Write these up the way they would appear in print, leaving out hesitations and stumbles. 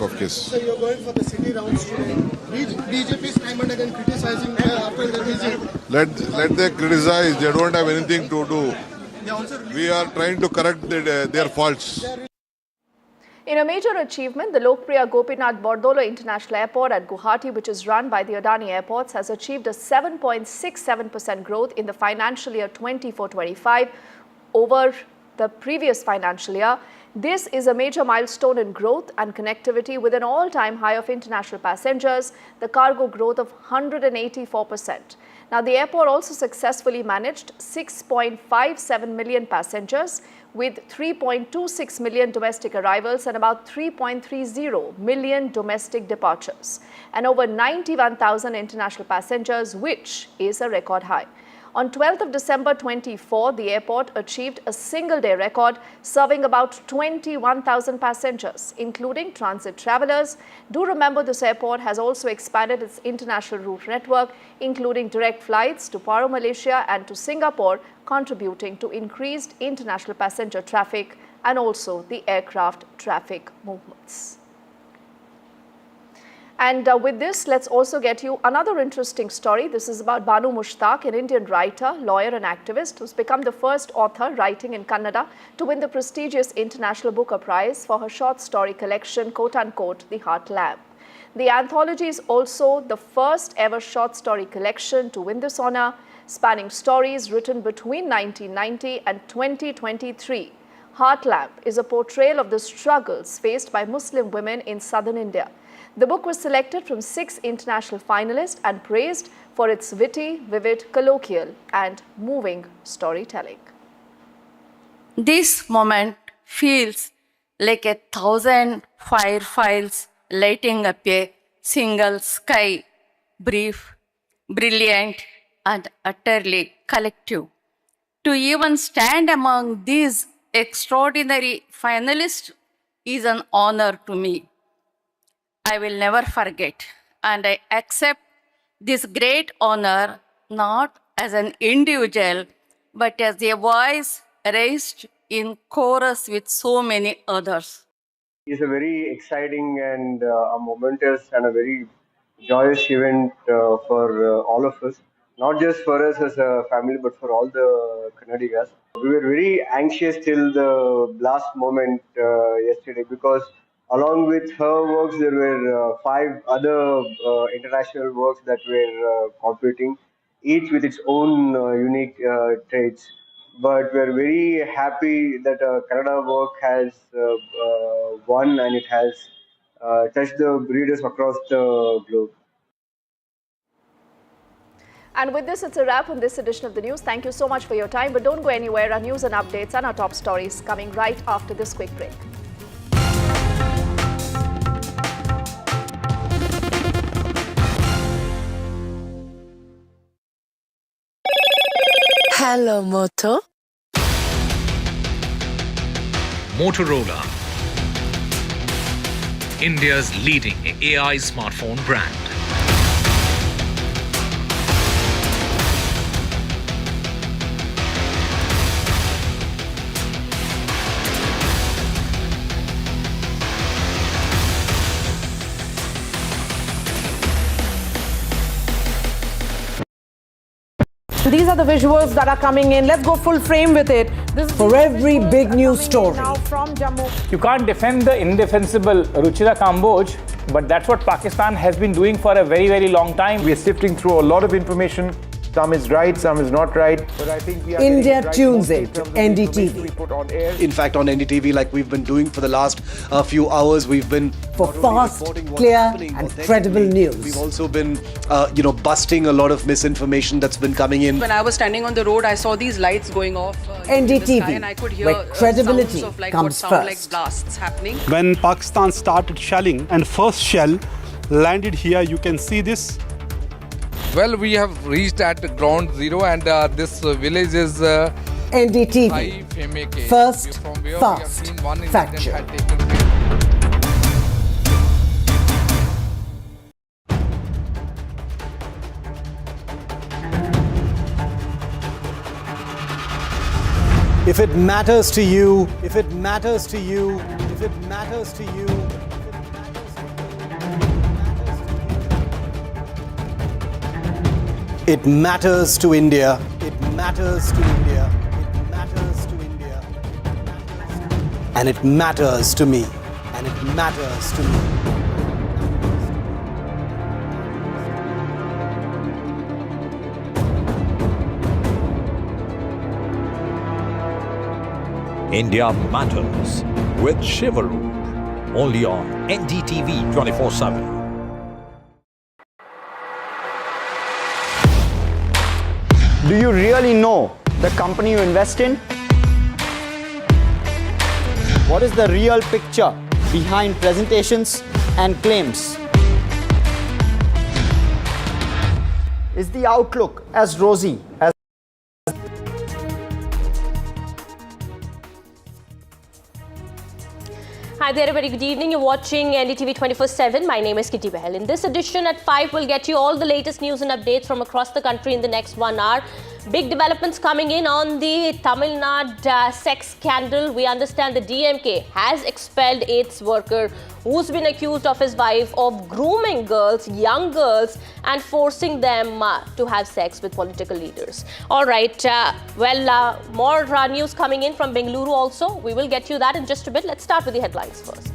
of case. So you're going for the city rounds today. BJP is time and again criticizing after the visit. Let them criticize. They don't have anything to do. We are trying to correct their faults. In a major achievement, the Lokpriya Gopinath Bordolo International Airport at Guwahati, which is run by the Adani Airports, has achieved a 7.67% growth in the financial year 24-25 over the previous financial year. This is a major milestone in growth and connectivity with an all-time high of international passengers, the cargo growth of 184%. Now, the airport also successfully managed 6.57 million passengers with 3.26 million domestic arrivals and about 3.30 million domestic departures and over 91,000 international passengers, which is a record high. On 12th of December 24, the airport achieved a single-day record, serving about 21,000 passengers, including transit travelers. Do remember this airport has also expanded its international route network, including direct flights to Paro, Malaysia and to Singapore, contributing to increased international passenger traffic and also the aircraft traffic movements. And with this, let's also get you another interesting story. This is about Banu Mushtaq, an Indian writer, lawyer and activist who's become the first author writing in Kannada to win the prestigious International Booker Prize for her short story collection, quote-unquote, The Heart Lamb. The anthology is also the first ever short story collection to win this honor, spanning stories written between 1990 and 2023. Heart Lamb is a portrayal of the struggles faced by Muslim women in southern India. The book was selected from 6 international finalists and praised for its witty, vivid, colloquial and moving storytelling. This moment feels like 1,000 fireflies lighting up a single sky, brief, brilliant and utterly collective. To even stand among these extraordinary finalists is an honor to me. I will never forget, and I accept this great honor not as an individual, but as a voice raised in chorus with so many others. It's a very exciting and a momentous and a very joyous event for all of us, not just for us as a family, but for all the Kannadigas. We were very anxious till the last moment yesterday because along with her works, there were 5 other international works that were competing, each with its own unique traits. But we're very happy that Kannada work has won and it has touched the readers across the globe. And with this, it's a wrap on this edition of the news. Thank you so much for your time. But don't go anywhere. Our news and updates and our top stories coming right after this quick break. Hello, Moto. Motorola, India's leading AI smartphone brand. These are the visuals that are coming in. Let's go full frame with it. This is for every big news story. Now from Jammu. You can't defend the indefensible Ruchira Kamboj, but that's what Pakistan has been doing for a very, very long time. We are sifting through a lot of information. Some is right, some is not right. But I think we are India right tunes in to NDTV. In fact, on NDTV, like we've been doing for the last few hours, we've been for fast, clear and credible news. We've also been, busting a lot of misinformation that's been coming in. When I was standing on the road, I saw these lights going off in the sky, and I could hear where credibility sounds of like comes what sound first. like blasts happening. When Pakistan started shelling and first shell landed here, you can see this. Well, we have reached at ground zero and this village is NDTV. First, fast, factual. If it matters to you, if it matters to you, if it matters to you, if it matters It matters to India. It matters to India. It matters to India. And it matters to me. And it matters to me. India Matters with Shivaru, only on NDTV 24/7. Do you really know the company you invest in? What is the real picture behind presentations and claims? Is the outlook as rosy as Hi there, a very good evening. You're watching NDTV 24/7. My name is Kitty Behel. In this edition at 5, we'll get you all the latest news and updates from across the country in the next 1 hour. Big developments coming in on the Tamil Nadu sex scandal. We understand the DMK has expelled its worker who's been accused of his wife of grooming girls, young girls, and forcing them to have sex with political leaders. All right, more news coming in from Bengaluru also. We will get you that in just a bit. Let's start with the headlines first.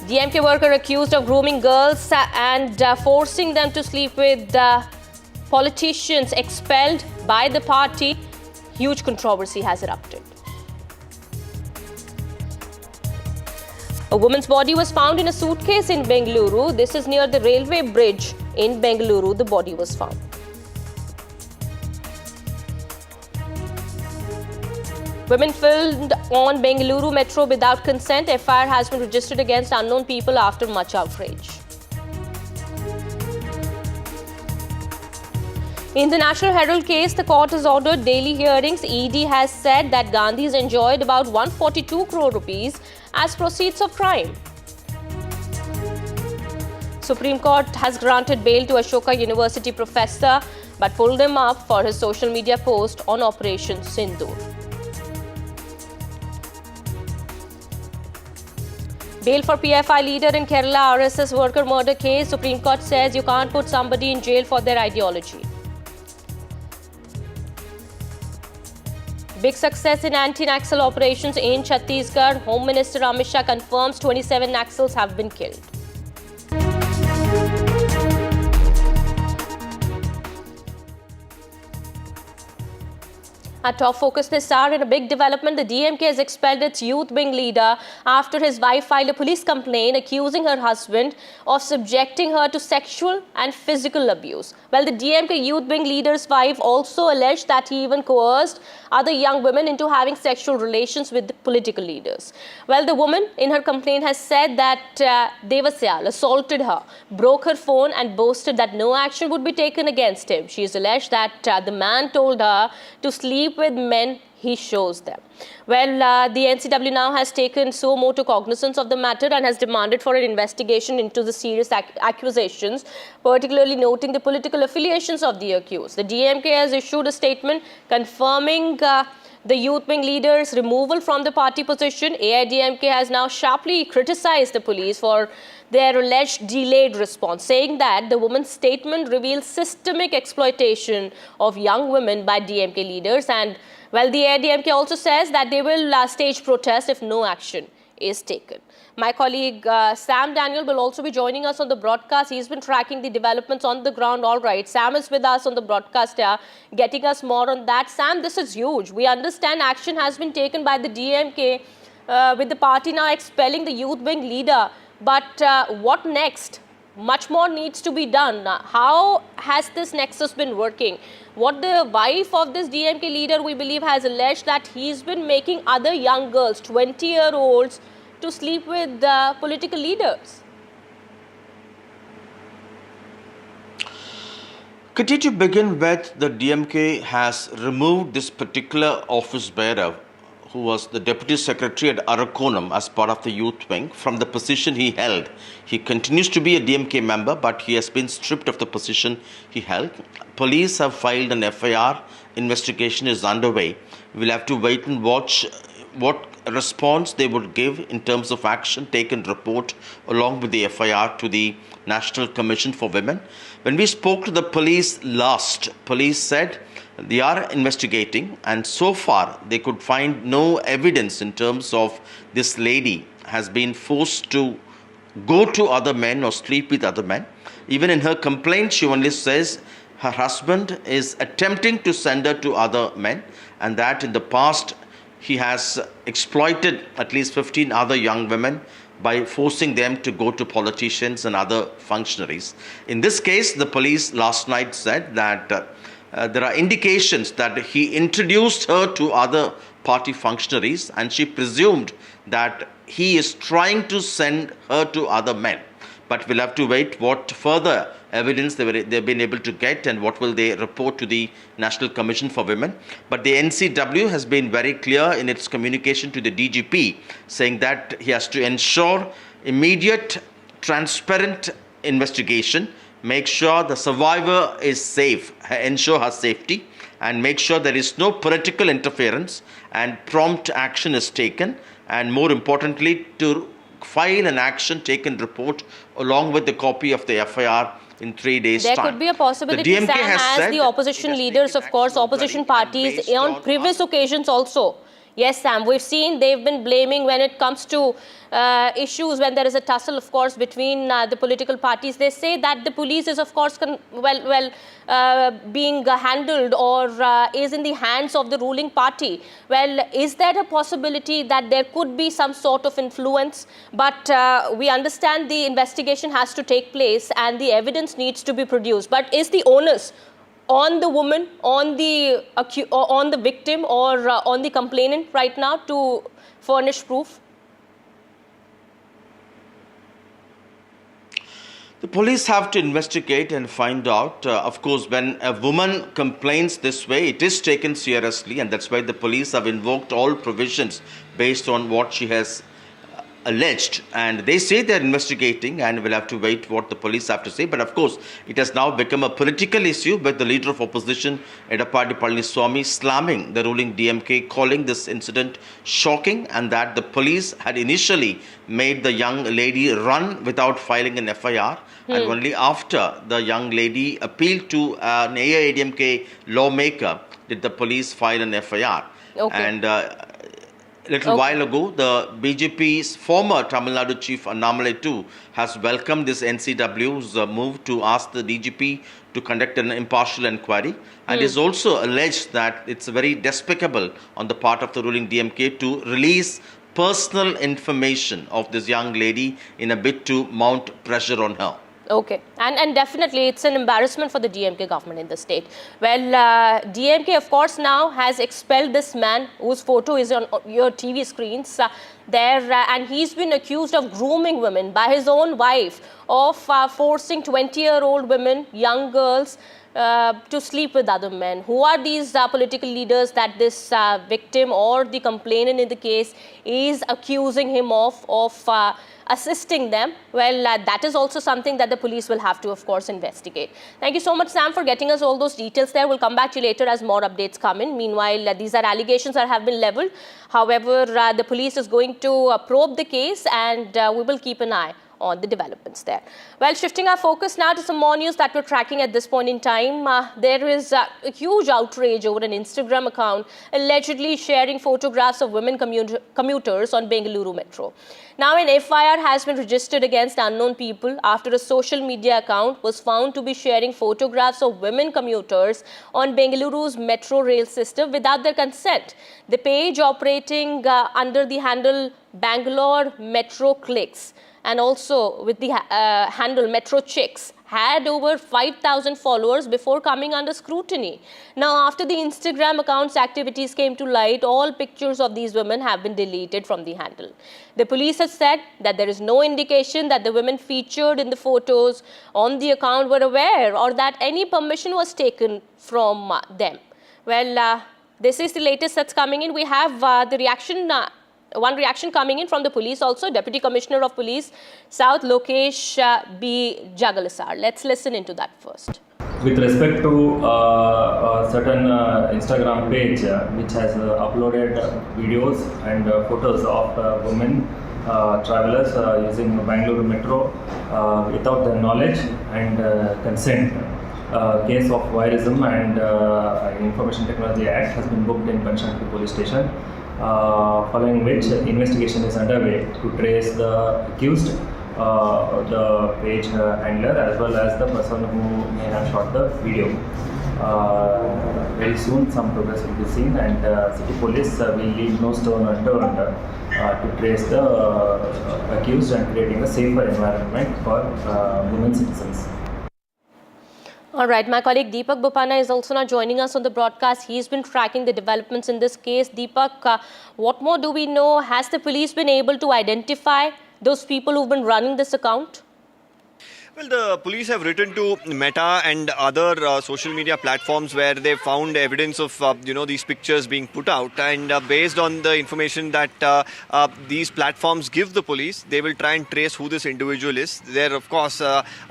DMK worker accused of grooming girls and forcing them to sleep with politicians expelled by the party. Huge controversy has erupted. A woman's body was found in a suitcase in Bengaluru. This is near the railway bridge in Bengaluru. The body was found. Women filmed on Bengaluru metro without consent. FIR has been registered against unknown people after much outrage. In the National Herald case, the court has ordered daily hearings. ED has said that Gandhi's enjoyed about 142 crore rupees as proceeds of crime. Supreme Court has granted bail to Ashoka University professor but pulled him up for his social media post on Operation Sindoor. Bail for PFI leader in Kerala RSS worker murder case. Supreme Court says you can't put somebody in jail for their ideology. Big success in anti-Naxal operations in Chhattisgarh. Home Minister Amit Shah confirms 27 Naxals have been killed. Our top focus this hour in a big development. The DMK has expelled its youth wing leader after his wife filed a police complaint accusing her husband of subjecting her to sexual and physical abuse. Well, the DMK youth wing leader's wife also alleged that he even coerced other young women into having sexual relations with the political leaders. Well, the woman in her complaint has said that Devasyal assaulted her, broke her phone and boasted that no action would be taken against him. She has alleged that the man told her to sleep with men he shows them. Well, the NCW now has taken suo motu cognizance of the matter and has demanded for an investigation into the serious accusations, particularly noting the political affiliations of the accused. The DMK has issued a statement confirming the youth wing leader's removal from the party position. AIDMK has now sharply criticized the police for their alleged delayed response, saying that the woman's statement reveals systemic exploitation of young women by DMK leaders. And, well, the AIDMK also says that they will stage protest if no action is taken. My colleague Sam Daniel will also be joining us on the broadcast. He's been tracking the developments on the ground. All right, Sam is with us on the broadcast here, getting us more on that. Sam, this is huge. We understand action has been taken by the DMK with the party now expelling the youth wing leader. But what next? Much more needs to be done. How has this nexus been working? What the wife of this DMK leader, we believe, has alleged that he's been making other young girls, 20-year-olds, to sleep with political leaders. Could you begin with the DMK has removed this particular office bearer who was the Deputy Secretary at Arakonam as part of the youth wing from the position he held. He continues to be a DMK member, but he has been stripped of the position he held. Police have filed an FIR. Investigation is underway. We'll have to wait and watch what response they would give in terms of action taken report along with the FIR to the National Commission for Women. When we spoke to the police last, police said they are investigating, and so far they could find no evidence in terms of this lady has been forced to go to other men or sleep with other men. Even in her complaint, she only says her husband is attempting to send her to other men, and that in the past he has exploited at least 15 other young women by forcing them to go to politicians and other functionaries. In this case, the police last night said that there are indications that he introduced her to other party functionaries, and she presumed that he is trying to send her to other men. But we'll have to wait what further evidence they've been able to get and what will they report to the National Commission for Women. But the NCW has been very clear in its communication to the DGP, saying that he has to ensure immediate, transparent investigation, make sure the survivor is safe, ensure her safety, and make sure there is no political interference and prompt action is taken, and more importantly, to file an action taken report along with the copy of the FIR in 3 days' time. There could be a possibility, Sam, as the opposition leaders, of course, opposition parties on previous occasions also. Yes, Sam, we've seen they've been blaming when it comes to issues, when there is a tussle, of course, between the political parties. They say that the police is, of course, being handled or is in the hands of the ruling party. Well, is there a possibility that there could be some sort of influence? But we understand the investigation has to take place and the evidence needs to be produced. But is the onus on the woman, on the victim, or on the complainant right now to furnish proof? The police have to investigate and find out. Of course, when a woman complains this way, it is taken seriously, and that's why the police have invoked all provisions based on what she has alleged, and they say they're investigating, and we'll have to wait what the police have to say. But of course, it has now become a political issue with the leader of opposition, Edappadi Palaniswamy, slamming the ruling DMK, calling this incident shocking, and that the police had initially made the young lady run without filing an FIR, and only after the young lady appealed to an AIADMK lawmaker did the police file an FIR. And a little while ago, the BJP's former Tamil Nadu chief Annamalai too has welcomed this NCW's move to ask the DGP to conduct an impartial inquiry, and is also alleged that it's very despicable on the part of the ruling DMK to release personal information of this young lady in a bid to mount pressure on her. Okay, and definitely it's an embarrassment for the DMK government in the state. Well, DMK, of course, now has expelled this man whose photo is on your TV screens and he's been accused of grooming women by his own wife, of forcing 20-year-old women, young girls, to sleep with other men. Who are these political leaders that this victim or the complainant in the case is accusing him of assisting them? Well, that is also something that the police will have to, of course, investigate. Thank you so much, Sam, for getting us all those details there. We'll come back to you later as more updates come in. Meanwhile, these are allegations that have been leveled. However, the police is going to probe the case, and we will keep an eye on the developments there. Well, shifting our focus now to some more news that we're tracking at this point in time. There is a huge outrage over an Instagram account allegedly sharing photographs of women commuters on Bengaluru Metro. Now, an FIR has been registered against unknown people after a social media account was found to be sharing photographs of women commuters on Bengaluru's metro rail system without their consent. The page, operating under the handle Bangalore Metro Clicks and also with the handle Metro Chicks, had over 5,000 followers before coming under scrutiny. Now, after the Instagram account's activities came to light, all pictures of these women have been deleted from the handle. The police has said that there is no indication that the women featured in the photos on the account were aware or that any permission was taken from them. Well, this is the latest that's coming in. We have the reaction one reaction coming in from the police also, Deputy Commissioner of Police, South Lokesh B. Jagalisar. Let's listen into that first. with respect to a certain Instagram page which has uploaded videos and photos of women travelers using Bengaluru metro without their knowledge and consent. Case of voyeurism and Information Technology Act has been booked in Bengaluru police station, following which investigation is underway to trace the accused, the page handler, as well as the person who may have shot the video. Very soon some progress will be seen, and city police will leave no stone unturned to trace the accused and creating a safer environment for women citizens. All right, my colleague Deepak Bopana is also now joining us on the broadcast. He's been tracking the developments in this case. Deepak, what more do we know? Has the police been able to identify those people who've been running this account? Well, the police have written to Meta and other social media platforms where they found evidence of, these pictures being put out. And based on the information that these platforms give the police, they will try and trace who this individual is. They're, of course,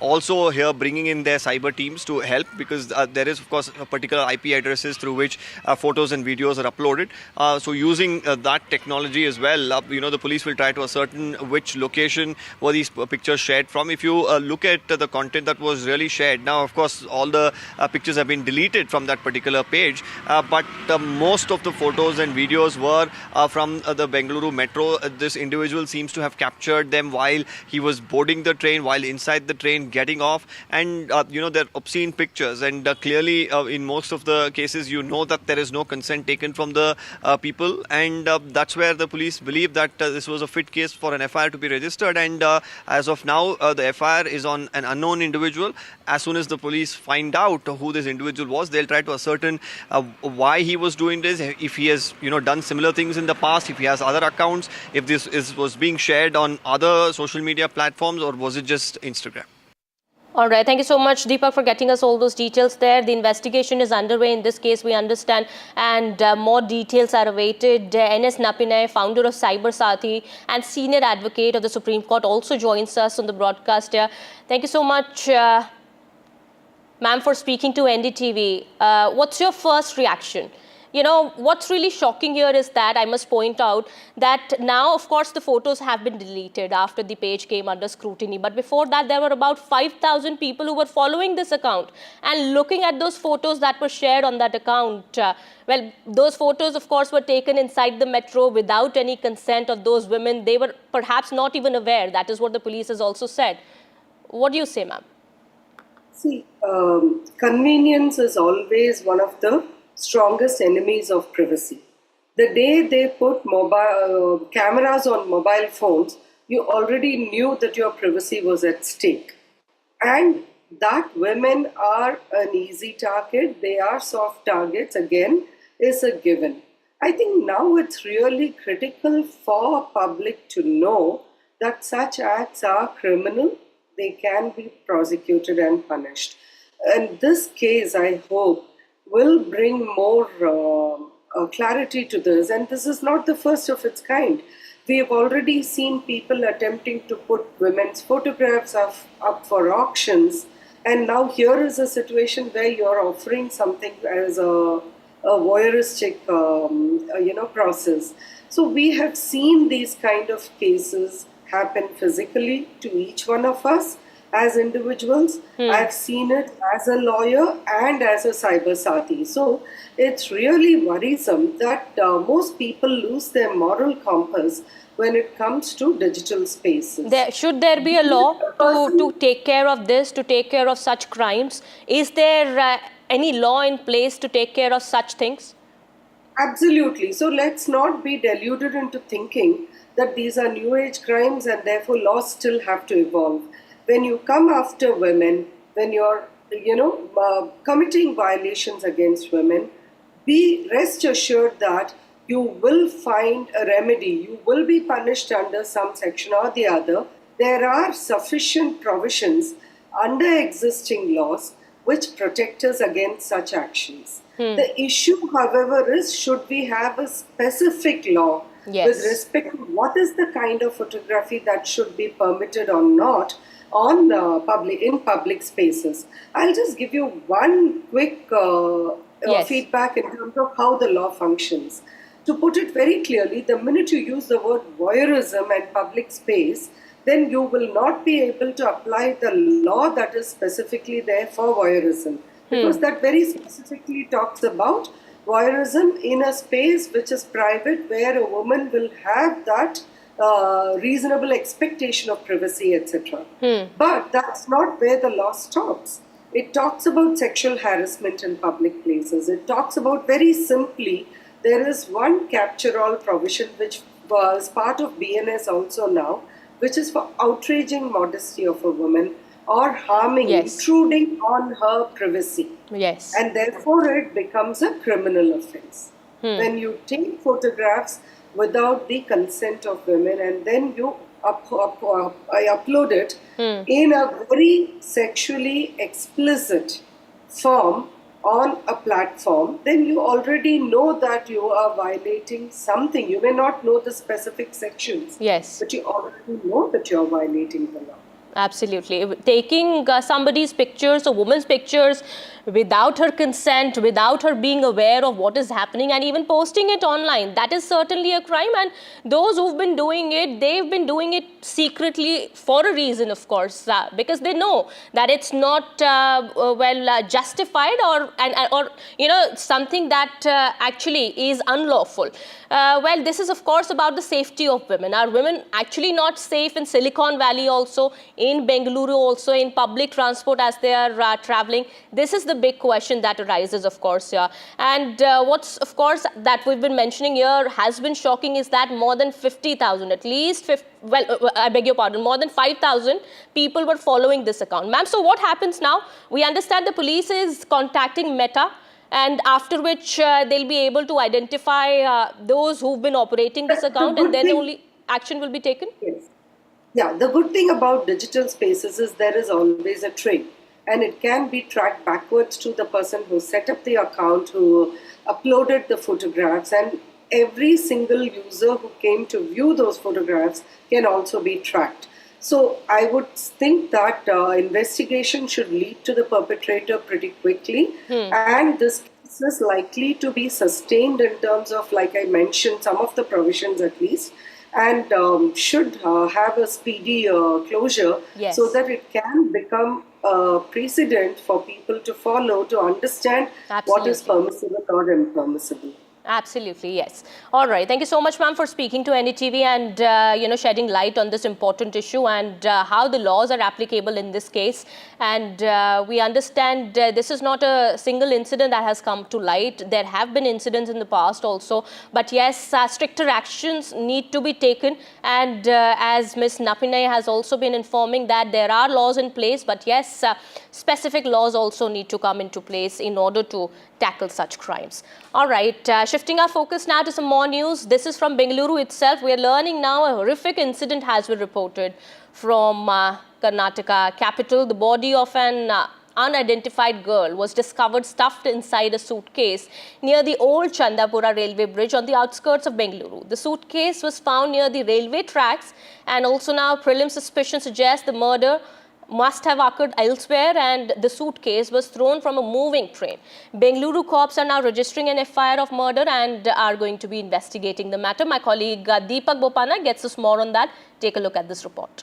also here bringing in their cyber teams to help, because there is, of course, a particular IP addresses through which photos and videos are uploaded. So using that technology as well, the police will try to ascertain which location were these pictures shared from. If you look at the content that was really shared. Now, of course, all the pictures have been deleted from that particular page, but most of the photos and videos were from the Bengaluru metro. This individual seems to have captured them while he was boarding the train, while inside the train, getting off, and they're obscene pictures. And clearly, in most of the cases, that there is no consent taken from the people, and that's where the police believe that this was a fit case for an FIR to be registered. And as of now, the FIR is on an unknown individual. As soon as the police find out who this individual was, they'll try to ascertain why he was doing this, if he has done similar things in the past, if he has other accounts, if this was being shared on other social media platforms, or was it just Instagram. All right. Thank you so much, Deepak, for getting us all those details there. The investigation is underway in this case, we understand, and more details are awaited. N.S. Napinay, founder of Cyber Sathi and senior advocate of the Supreme Court, also joins us on the broadcast here. Thank you so much, ma'am, for speaking to NDTV. What's your first reaction? What's really shocking here is that I must point out that now, of course, the photos have been deleted after the page came under scrutiny. But before that, there were about 5,000 people who were following this account and looking at those photos that were shared on that account. Well, those photos, of course, were taken inside the metro without any consent of those women. They were perhaps not even aware. That is what the police has also said. What do you say, ma'am? See, convenience is always one of the strongest enemies of privacy. The day they put mobile cameras on mobile phones, you already knew that your privacy was at stake. And that women are an easy target, they are soft targets, again, is a given. I think now it's really critical for public to know that such acts are criminal, they can be prosecuted and punished. And this case, I hope, will bring more clarity to this, and this is not the first of its kind. We have already seen people attempting to put women's photographs up for auctions, and now here is a situation where you're offering something as a voyeuristic process. So we have seen these kind of cases happen physically to each one of us as individuals. I've seen it as a lawyer and as a cyber sathi. So it's really worrisome that most people lose their moral compass when it comes to digital spaces. Should there be a law to take care of this, to take care of such crimes? Is there any law in place to take care of such things? Absolutely. So let's not be deluded into thinking that these are new age crimes and therefore laws still have to evolve. When you come after women, when you're, committing violations against women, rest assured that you will find a remedy. You will be punished under some section or the other. There are sufficient provisions under existing laws which protect us against such actions. The issue, however, is should we have a specific law with respect to what is the kind of photography that should be permitted or not on in public spaces. I'll just give you one quick feedback in terms of how the law functions. To put it very clearly, the minute you use the word voyeurism and public space, then you will not be able to apply the law that is specifically there for voyeurism. Because that very specifically talks about voyeurism in a space which is private, where a woman will have that reasonable expectation of privacy, etc. But that's not where the law stops. It talks about sexual harassment in public places. It talks about, very simply, there is one capture-all provision which was part of BNS also now, which is for outraging modesty of a woman or harming, intruding on her privacy. And therefore it becomes a criminal offense. When you take photographs without the consent of women and then you upload it in a very sexually explicit form on a platform, then you already know that you are violating something. You may not know the specific sections, but you already know that you are violating the law. Absolutely. Taking somebody's pictures, a woman's pictures, without her consent, without her being aware of what is happening, and even posting it online, that is certainly a crime. And those who've been doing it, they've been doing it secretly for a reason, of course, because they know that it's not justified or something that actually is unlawful. Well, this is of course about the safety of women. Are women actually not safe in Silicon Valley also, in Bengaluru also, in public transport as they are traveling? This is the big question that arises, of course, here. And what's, of course, that we've been mentioning here has been shocking is that more than 50,000, at least, I beg your pardon, more than 5,000 people were following this account. Ma'am, so what happens now? We understand the police is contacting Meta, and after which they'll be able to identify those who've been operating this account, and then only action will be taken? Yeah, the good thing about digital spaces is there is always a trail, and it can be tracked backwards to the person who set up the account, who uploaded the photographs, and every single user who came to view those photographs can also be tracked. So I would think that investigation should lead to the perpetrator pretty quickly, and this case is likely to be sustained in terms of, like I mentioned, some of the provisions at least, and should have a speedy closure so that it can become a precedent for people to follow, to understand what is permissible or impermissible. Absolutely, yes. All right. Thank you so much, ma'am, for speaking to NDTV and, shedding light on this important issue and how the laws are applicable in this case. And we understand this is not a single incident that has come to light. There have been incidents in the past also. But yes, stricter actions need to be taken. And as Ms. Napinay has also been informing that there are laws in place. But yes, specific laws also need to come into place in order to tackle such crimes. All right, shifting our focus now to some more news. This is from Bengaluru itself. We are learning now a horrific incident has been reported from Karnataka capital. The body of an unidentified girl was discovered stuffed inside a suitcase near the old Chandapura railway bridge on the outskirts of Bengaluru. The suitcase was found near the railway tracks, and also now prelim suspicion suggests the murder must have occurred elsewhere, and the suitcase was thrown from a moving train. Bengaluru cops are now registering an FIR of murder and are going to be investigating the matter. My colleague Deepak Bopana gets us more on that. Take a look at this report.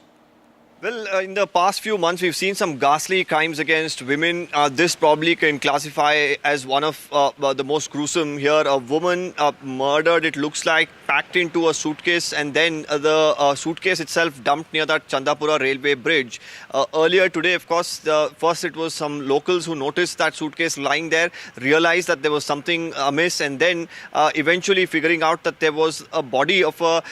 Well, in the past few months, we've seen some ghastly crimes against women. This probably can classify as one of the most gruesome here. A woman murdered, it looks like, packed into a suitcase, and then the suitcase itself dumped near that Chandapura railway bridge. Earlier today, of course, first it was some locals who noticed that suitcase lying there, realized that there was something amiss, and then eventually figuring out that there was a body of a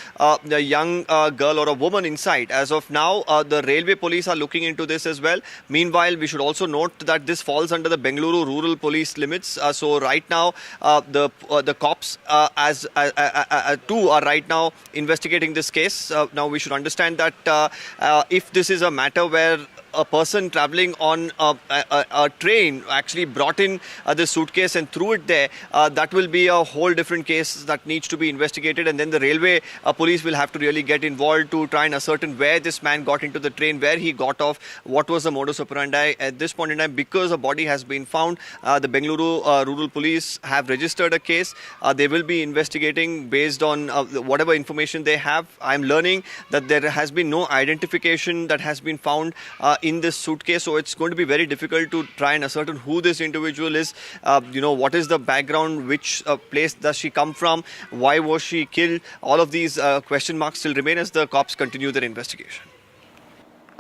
young girl or a woman inside. As of now, the railway police are looking into this as well. Meanwhile, we should also note that this falls under the Bengaluru rural police limits. So right now, the cops too are right now investigating this case. Now we should understand that if this is a matter where a person traveling on a train actually brought in the suitcase and threw it there, that will be a whole different case that needs to be investigated, and then the railway police will have to really get involved to try and ascertain where this man got into the train, where he got off, what was the modus operandi. At this point in time, because a body has been found, the Bengaluru rural police have registered a case. They will be investigating based on whatever information they have. I'm learning that there has been no identification that has been found in this suitcase, so it's going to be very difficult to try and ascertain who this individual is. What is the background, which place does she come from, why was she killed? All of these question marks still remain as the cops continue their investigation.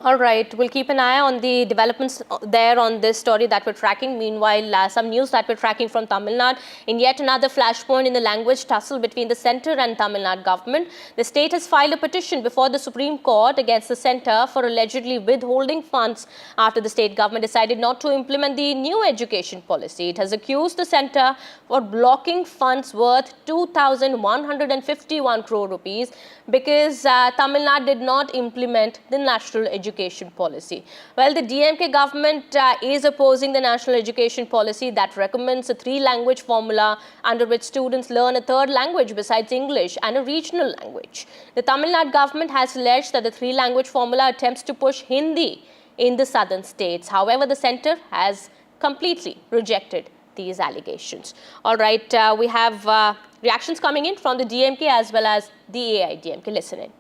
All right, we'll keep an eye on the developments there on this story that we're tracking. Meanwhile, some news that we're tracking from Tamil Nadu. In yet another flashpoint in the language tussle between the centre and Tamil Nadu government, the state has filed a petition before the Supreme Court against the centre for allegedly withholding funds after the state government decided not to implement the new education policy. It has accused the centre for blocking funds worth 2,151 crore rupees because Tamil Nadu did not implement the national education policy. Well, the DMK government is opposing the national education policy that recommends a 3-language formula under which students learn a 3rd language besides English and a regional language. The Tamil Nadu government has alleged that the 3-language formula attempts to push Hindi in the southern states. However, the centre has completely rejected these allegations. All right, we have reactions coming in from the DMK as well as the AIDMK. Listen in.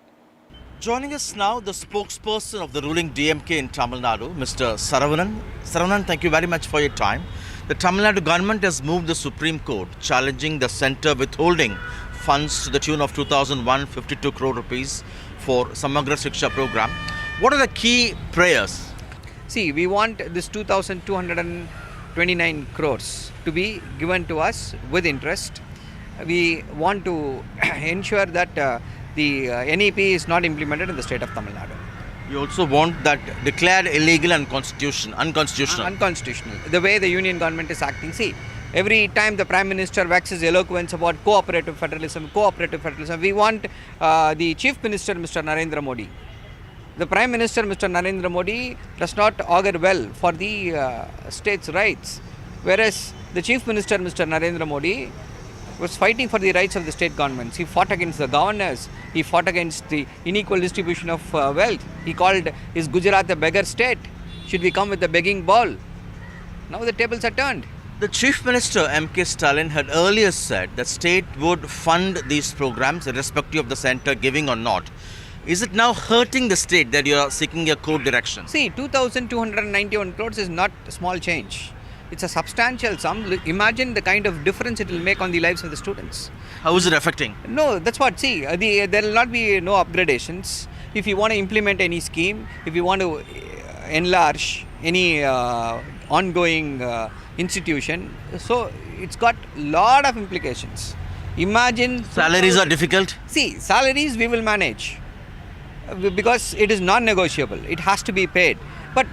Joining us now, the spokesperson of the ruling DMK in Tamil Nadu, Mr. Saravanan. Saravanan, thank you very much for your time. The Tamil Nadu government has moved the Supreme Court, challenging the centre withholding funds to the tune of 2,152 crore rupees for Samagra Shiksha program. What are the key prayers? See, we want this 2,229 crores to be given to us with interest. We want to ensure that the NEP is not implemented in the state of Tamil Nadu. We also want that declared illegal and unconstitutional. Unconstitutional. The way the union government is acting. See, every time the Prime Minister waxes eloquence about cooperative federalism, we want the Chief Minister, Mr. Narendra Modi. The Prime Minister, Mr. Narendra Modi, does not augur well for the states' rights. Whereas the Chief Minister, Mr. Narendra Modi, was fighting for the rights of the state governments. He fought against the governors. He fought against the unequal distribution of wealth. He called his Gujarat a beggar state. Should we come with the begging ball? Now the tables are turned. The Chief Minister, M.K. Stalin, had earlier said that state would fund these programs irrespective of the centre giving or not. Is it now hurting the state that you are seeking a court direction? See, 2,291 crores is not a small change. It's a substantial sum. Imagine the kind of difference it will make on the lives of the students. How is it affecting? No, that's what. See, there will not be no upgradations. If you want to implement any scheme, if you want to enlarge any ongoing institution, so it's got a lot of implications. Imagine... Salaries are difficult? See, salaries we will manage because it is non-negotiable. It has to be paid. But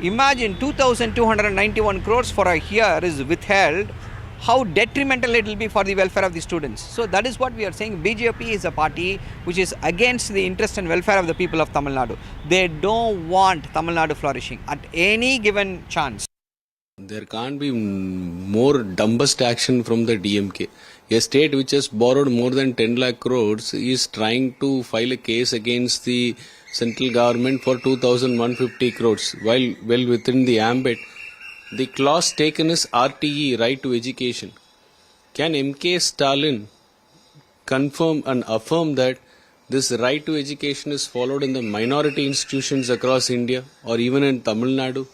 imagine 2,291 crores for a year is withheld, how detrimental it will be for the welfare of the students. So that is what we are saying. BJP is a party which is against the interest and welfare of the people of Tamil Nadu. They don't want Tamil Nadu flourishing at any given chance. There can't be more dumbest action from the DMK. A state which has borrowed more than 10 lakh crores is trying to file a case against the central government for 2,150 crores, while well within the ambit. The clause taken is RTE, right to education. Can MK Stalin confirm and affirm that this right to education is followed in the minority institutions across India or even in Tamil Nadu?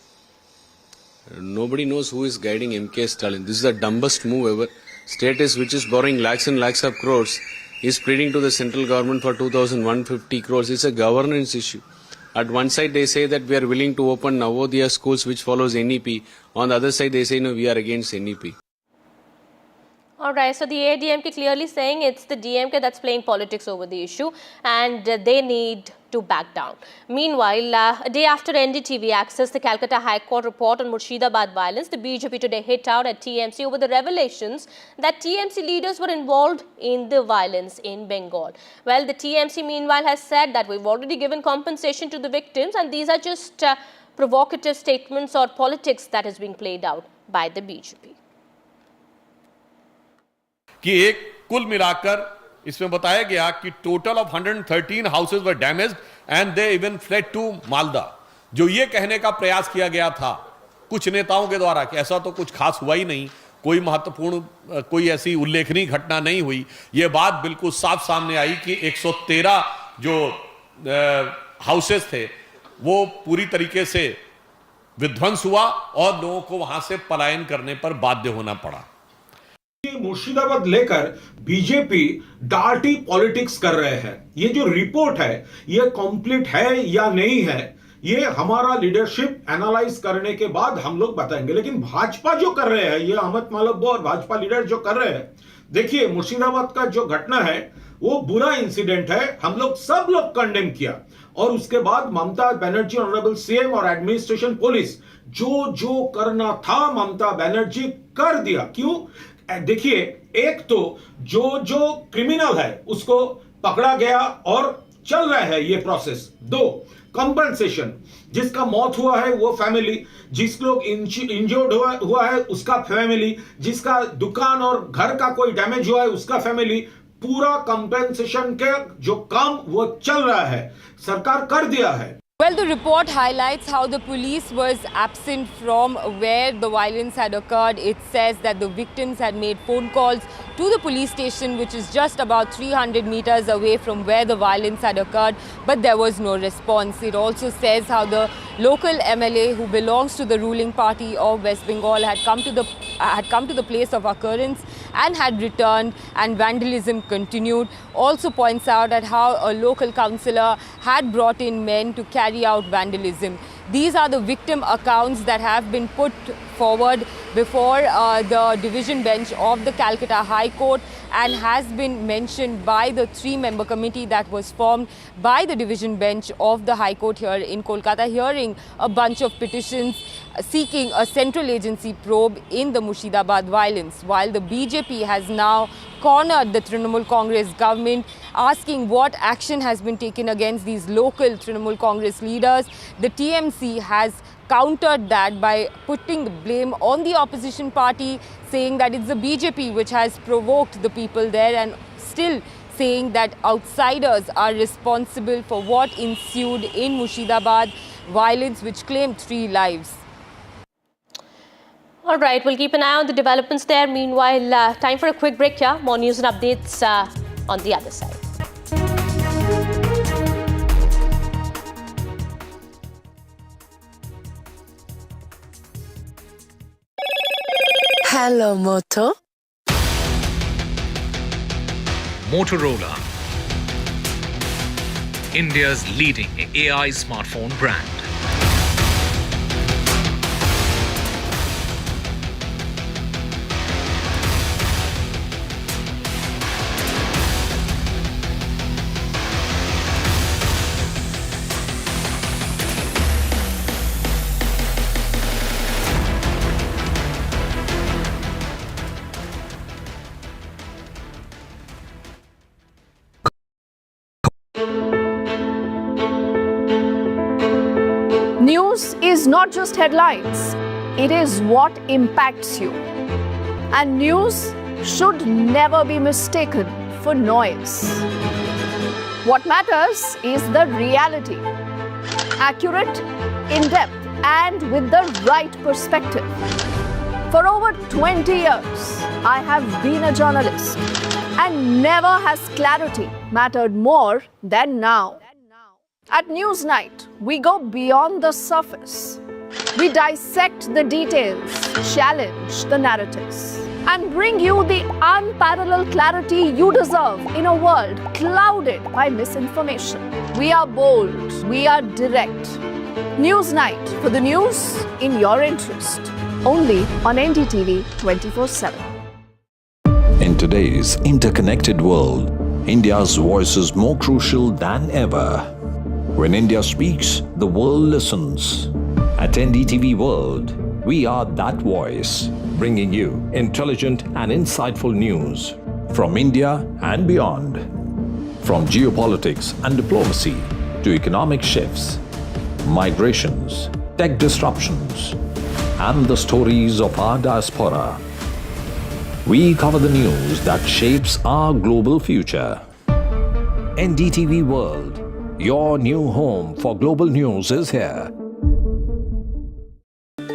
Nobody knows who is guiding MK Stalin. This is the dumbest move ever. State which is borrowing lakhs and lakhs of crores is pleading to the central government for 2,150 crores. It's a governance issue. At one side they say that we are willing to open Navodaya schools which follows NEP. On the other side they say no, we are against NEP. All right, so the ADMK clearly saying it's the DMK that's playing politics over the issue and they need to back down. Meanwhile, a day after NDTV accessed the Calcutta High Court report on Murshidabad violence, the BJP today hit out at TMC over the revelations that TMC leaders were involved in the violence in Bengal. Well, the TMC meanwhile has said that we've already given compensation to the victims and these are just provocative statements or politics that is being played out by the BJP. कि एक कुल मिलाकर इसमें बताया गया कि total of 113 houses were damaged and they even fled to Malda. जो ये कहने का प्रयास किया गया था कुछ नेताओं के द्वारा कि ऐसा तो कुछ खास हुआ ही नहीं, कोई महत्वपूर्ण कोई ऐसी उल्लेखनीय घटना नहीं हुई, ये बात बिल्कुल साफ सामने आई कि 113 जो हाउसेस थे वो पूरी तरीके से विध्वंस हुआ और लोगों को वहां से पलायन करने पर बाध्य होना पड़ा। मुर्शिदाबाद लेकर बीजेपी डार्टी पॉलिटिक्स कर रहे हैं। ये जो रिपोर्ट है ये कंप्लीट है या नहीं है, ये हमारा लीडरशिप एनालाइज करने के बाद हम लोग बताएंगे। लेकिन भाजपा जो कर रहे हैं, ये अहमद मालब्बो और भाजपा लीडर जो कर रहे हैं, देखिए मुर्शिदाबाद का जो घटना है वो बुरा इंसिडेंट है, हम लोग सब लोग कंडेम किया। और उसके बाद ममता बनर्जी ऑनरेबल सीएम और एडमिनिस्ट्रेशन पुलिस जो करना था ममता बनर्जी कर दिया। क्यों? देखिए, एक तो जो क्रिमिनल है उसको पकड़ा गया और चल रहा है ये प्रोसेस। 2, कंपनसेशन, जिसका मौत हुआ है वो फैमिली, जिस लोग इंजर्ड हुआ है उसका फैमिली, जिसका दुकान और घर का कोई डैमेज हुआ है उसका फैमिली, पूरा कंपनसेशन के जो काम वो चल रहा है, सरकार कर दिया है। Well, the report highlights how the police was absent from where the violence had occurred. It says that the victims had made phone calls to the police station, which is just about 300 meters away from where the violence had occurred, but there was no response. It also says how the local MLA who belongs to the ruling party of West Bengal had come to the place of occurrence and had returned, and vandalism continued. Also points out at how a local councillor had brought in men to carry out vandalism. These are the victim accounts that have been put forward before the division bench of the Calcutta High Court and has been mentioned by the 3-member committee that was formed by the division bench of the High Court here in Kolkata, hearing a bunch of petitions seeking a central agency probe in the Murshidabad violence, while the BJP has now cornered the Trinamool Congress government, asking what action has been taken against these local Trinamool Congress leaders. The TMC has countered that by putting the blame on the opposition party, saying that it's the BJP which has provoked the people there, and still saying that outsiders are responsible for what ensued in Murshidabad violence, which claimed 3 lives. All right, we'll keep an eye on the developments there. Meanwhile, time for a quick break here. More news and updates on the other side. Hello, Moto. Motorola, India's leading AI smartphone brand. News is not just headlines, it is what impacts you. And news should never be mistaken for noise. What matters is the reality. Accurate, in-depth, and with the right perspective. For over 20 years, I have been a journalist, and never has clarity mattered more than now. At Newsnight, we go beyond the surface. We dissect the details, challenge the narratives, and bring you the unparalleled clarity you deserve in a world clouded by misinformation. We are bold, we are direct. Newsnight, for the news in your interest. Only on NDTV 24/7. In today's interconnected world, India's voice is more crucial than ever. When India speaks, the world listens. At NDTV World, we are that voice, bringing you intelligent and insightful news from India and beyond. From geopolitics and diplomacy to economic shifts, migrations, tech disruptions, and the stories of our diaspora. We cover the news that shapes our global future. NDTV World, your new home for global news, is here.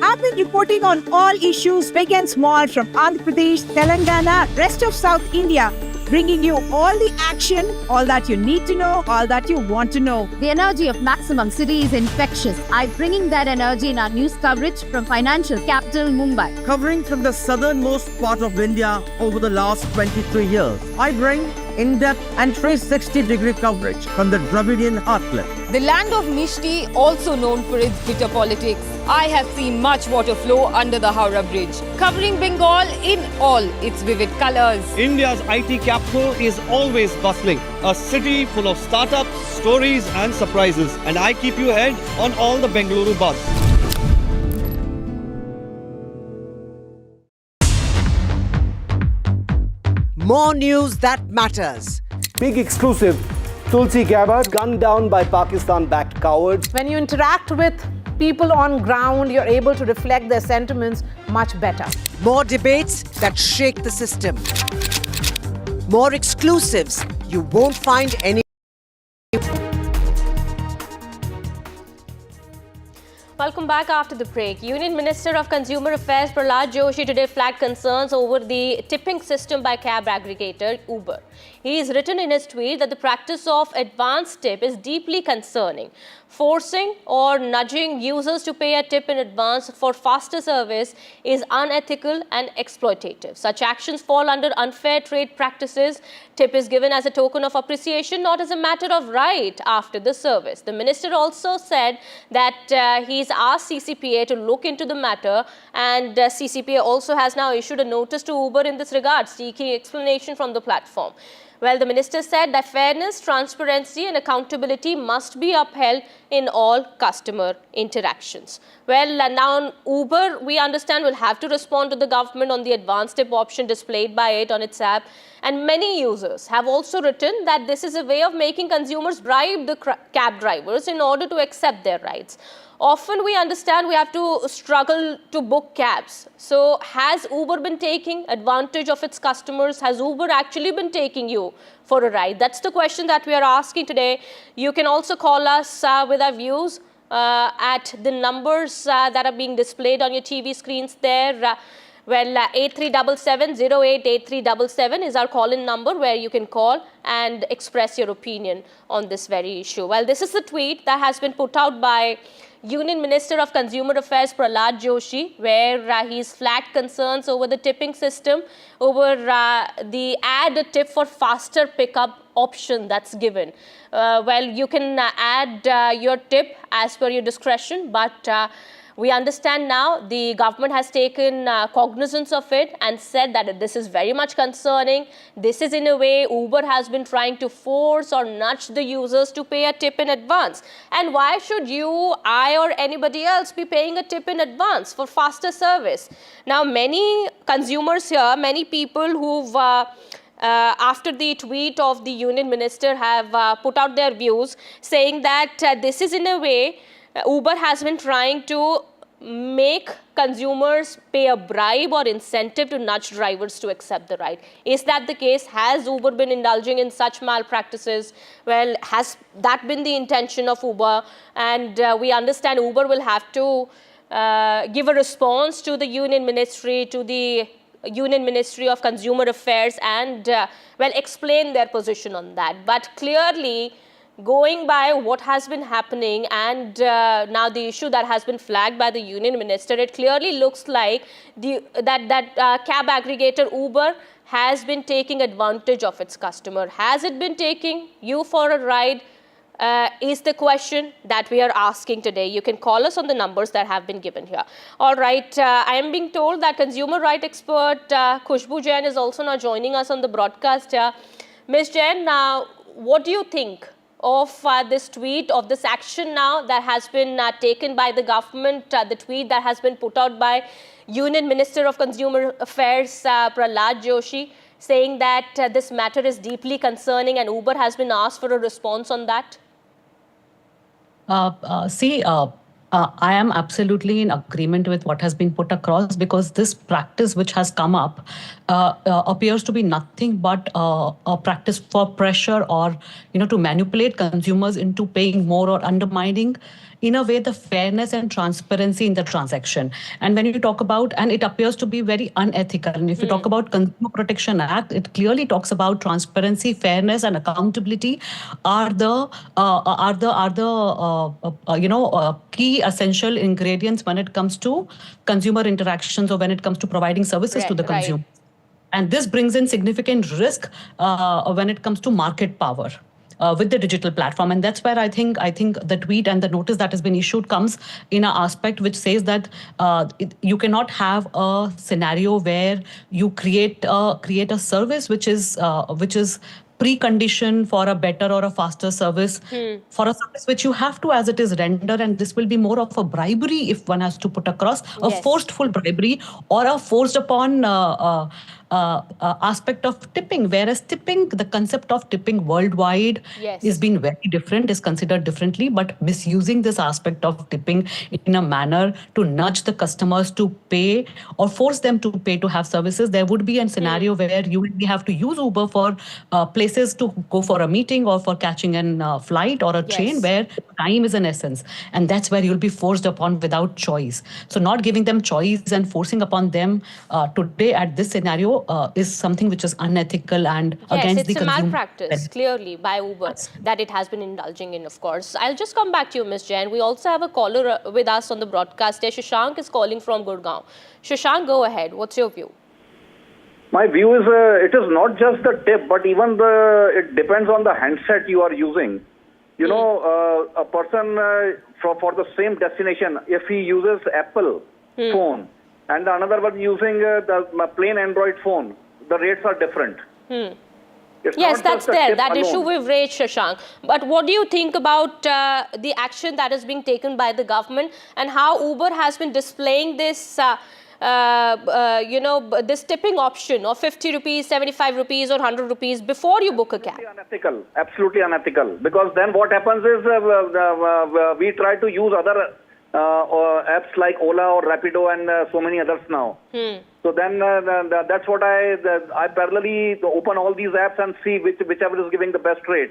I've been reporting on all issues, big and small, from Andhra Pradesh, Telangana, rest of South India, bringing you all the action, all that you need to know, all that you want to know. The energy of maximum city is infectious. I'm bringing that energy in our news coverage from financial capital Mumbai. Covering from the southernmost part of India over the last 23 years, I bring in-depth and 360-degree coverage from the Dravidian heartland. The land of Mishti, also known for its bitter politics. I have seen much water flow under the Howrah Bridge, covering Bengal in all its vivid colors. India's IT capital is always bustling, a city full of startups, stories and surprises. And I keep you ahead on all the Bengaluru buzz. More news that matters. Big exclusive. Tulsi Gabbard gunned down by Pakistan-backed cowards. When you interact with people on ground, you're able to reflect their sentiments much better. More debates that shake the system. More exclusives you won't find any. Welcome back after the break. Union Minister of Consumer Affairs Prahlad Joshi today flagged concerns over the tipping system by cab aggregator Uber. He has written in his tweet that the practice of advance tip is deeply concerning. Forcing or nudging users to pay a tip in advance for faster service is unethical and exploitative. Such actions fall under unfair trade practices. Tip is given as a token of appreciation, not as a matter of right after the service. The minister also said that he's asked CCPA to look into the matter, and CCPA also has now issued a notice to Uber in this regard, seeking explanation from the platform. Well, the minister said that fairness, transparency and accountability must be upheld in all customer interactions. Well, now Uber, we understand, will have to respond to the government on the advanced tip option displayed by it on its app. And many users have also written that this is a way of making consumers bribe the cab drivers in order to accept their rights. Often we understand we have to struggle to book cabs. So has Uber been taking advantage of its customers? Has Uber actually been taking you for a ride? That's the question that we are asking today. You can also call us with our views at the numbers that are being displayed on your TV screens there. 8377-088377 is our call-in number where you can call and express your opinion on this very issue. Well, this is the tweet that has been put out by Union Minister of Consumer Affairs Prahlad Joshi, where he's flagged concerns over the tipping system, over the add a tip for faster pickup option that's given. Well, you can add your tip as per your discretion, but we understand now the government has taken cognizance of it and said that this is very much concerning. This is in a way Uber has been trying to force or nudge the users to pay a tip in advance. And why should you, I or anybody else be paying a tip in advance for faster service? Now, many consumers here, many people who've after the tweet of the Union Minister have put out their views saying that this is in a way Uber has been trying to make consumers pay a bribe or incentive to nudge drivers to accept the ride. Is that the case? Has Uber been indulging in such malpractices? Well, has that been the intention of Uber? And we understand Uber will have to give a response to the Union Ministry, to the Union Ministry of Consumer Affairs and, well, explain their position on that. But clearly, going by what has been happening and now the issue that has been flagged by the Union Minister, it clearly looks like that cab aggregator Uber has been taking advantage of its customer. Has it been taking you for a ride? Is the question that we are asking today. You can call us on the numbers that have been given here. All right, I am being told that consumer right expert Khushbu Jain is also now joining us on the broadcast here. Ms. Jain, now what do you think of this tweet, of this action now that has been taken by the government, the tweet that has been put out by Union Minister of Consumer Affairs Prahlad Joshi, saying that this matter is deeply concerning and Uber has been asked for a response on that? I am absolutely in agreement with what has been put across, because this practice which has come up appears to be nothing but a practice for pressure, or to manipulate consumers into paying more, or undermining in a way the fairness and transparency in the transaction. And when you talk about, and it appears to be very unethical, and if you talk about Consumer Protection Act, it clearly talks about transparency, fairness, and accountability are the key essential ingredients when it comes to consumer interactions, or when it comes to providing services to the consumer. And this brings in significant risk when it comes to market power with the digital platform. And that's where I think the tweet and the notice that has been issued comes in an aspect which says that you cannot have a scenario where you create a service which is precondition for a better or a faster service, for a service which you have to, as it is, render. And this will be more of a bribery, if one has to put across, a forceful bribery, or a forced upon aspect of tipping, whereas tipping, the concept of tipping worldwide is being very different, is considered differently, but misusing this aspect of tipping in a manner to nudge the customers to pay, or force them to pay to have services. There would be a scenario where you will have to use Uber for places to go for a meeting, or for catching a flight or a train, where time is an essence, and that's where you'll be forced upon without choice. So not giving them choice and forcing upon them today at this scenario is something which is unethical and against the consumer. Yes, it's a malpractice, clearly, by Uber, that it has been indulging in, of course. I'll just come back to you, Ms. Jain. We also have a caller with us on the broadcast here. Shashank is calling from Gurgaon. Shashank, go ahead. What's your view? My view is it is not just the tip, but even it depends on the handset you are using. You know, a person for the same destination, if he uses Apple phone, and another one using the plain Android phone, the rates are different. Yes, that's there. That issue we've raised, Shashank. But what do you think about the action that is being taken by the government, and how Uber has been displaying this, this tipping option of 50 rupees, 75 rupees, or 100 rupees before you book a cab? Unethical, absolutely unethical. Because then what happens is we try to use other apps like Ola or Rapido and so many others now. So then that's what I parallelly open all these apps and see whichever is giving the best rate.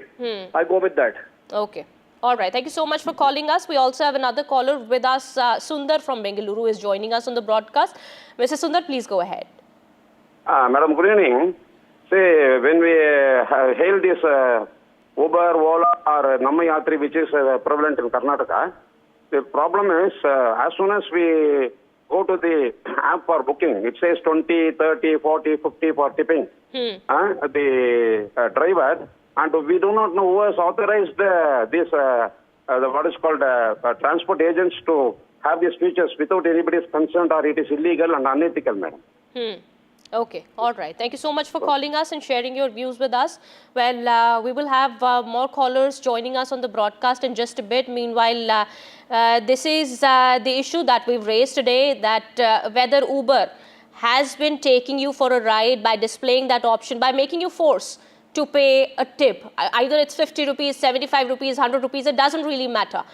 I go with that. Okay. All right. Thank you so much for calling us. We also have another caller with us. Sundar from Bengaluru is joining us on the broadcast. Mr. Sundar, please go ahead. Madam, good evening. Say, when we hail this Uber, Ola or Namayatri, which is prevalent in Karnataka, the problem is, as soon as we go to the app for booking, it says 20, 30, 40, 50 for tipping the driver, and we do not know who has authorized what is called transport agents to have these features without anybody's consent, or it is illegal and unethical, madam. Okay, all right. Thank you so much for calling us and sharing your views with us. Well, we will have more callers joining us on the broadcast in just a bit. Meanwhile, this is the issue that we've raised today, that whether Uber has been taking you for a ride by displaying that option, by making you force to pay a tip. Either it's 50 rupees, 75 rupees, 100 rupees, it doesn't really matter.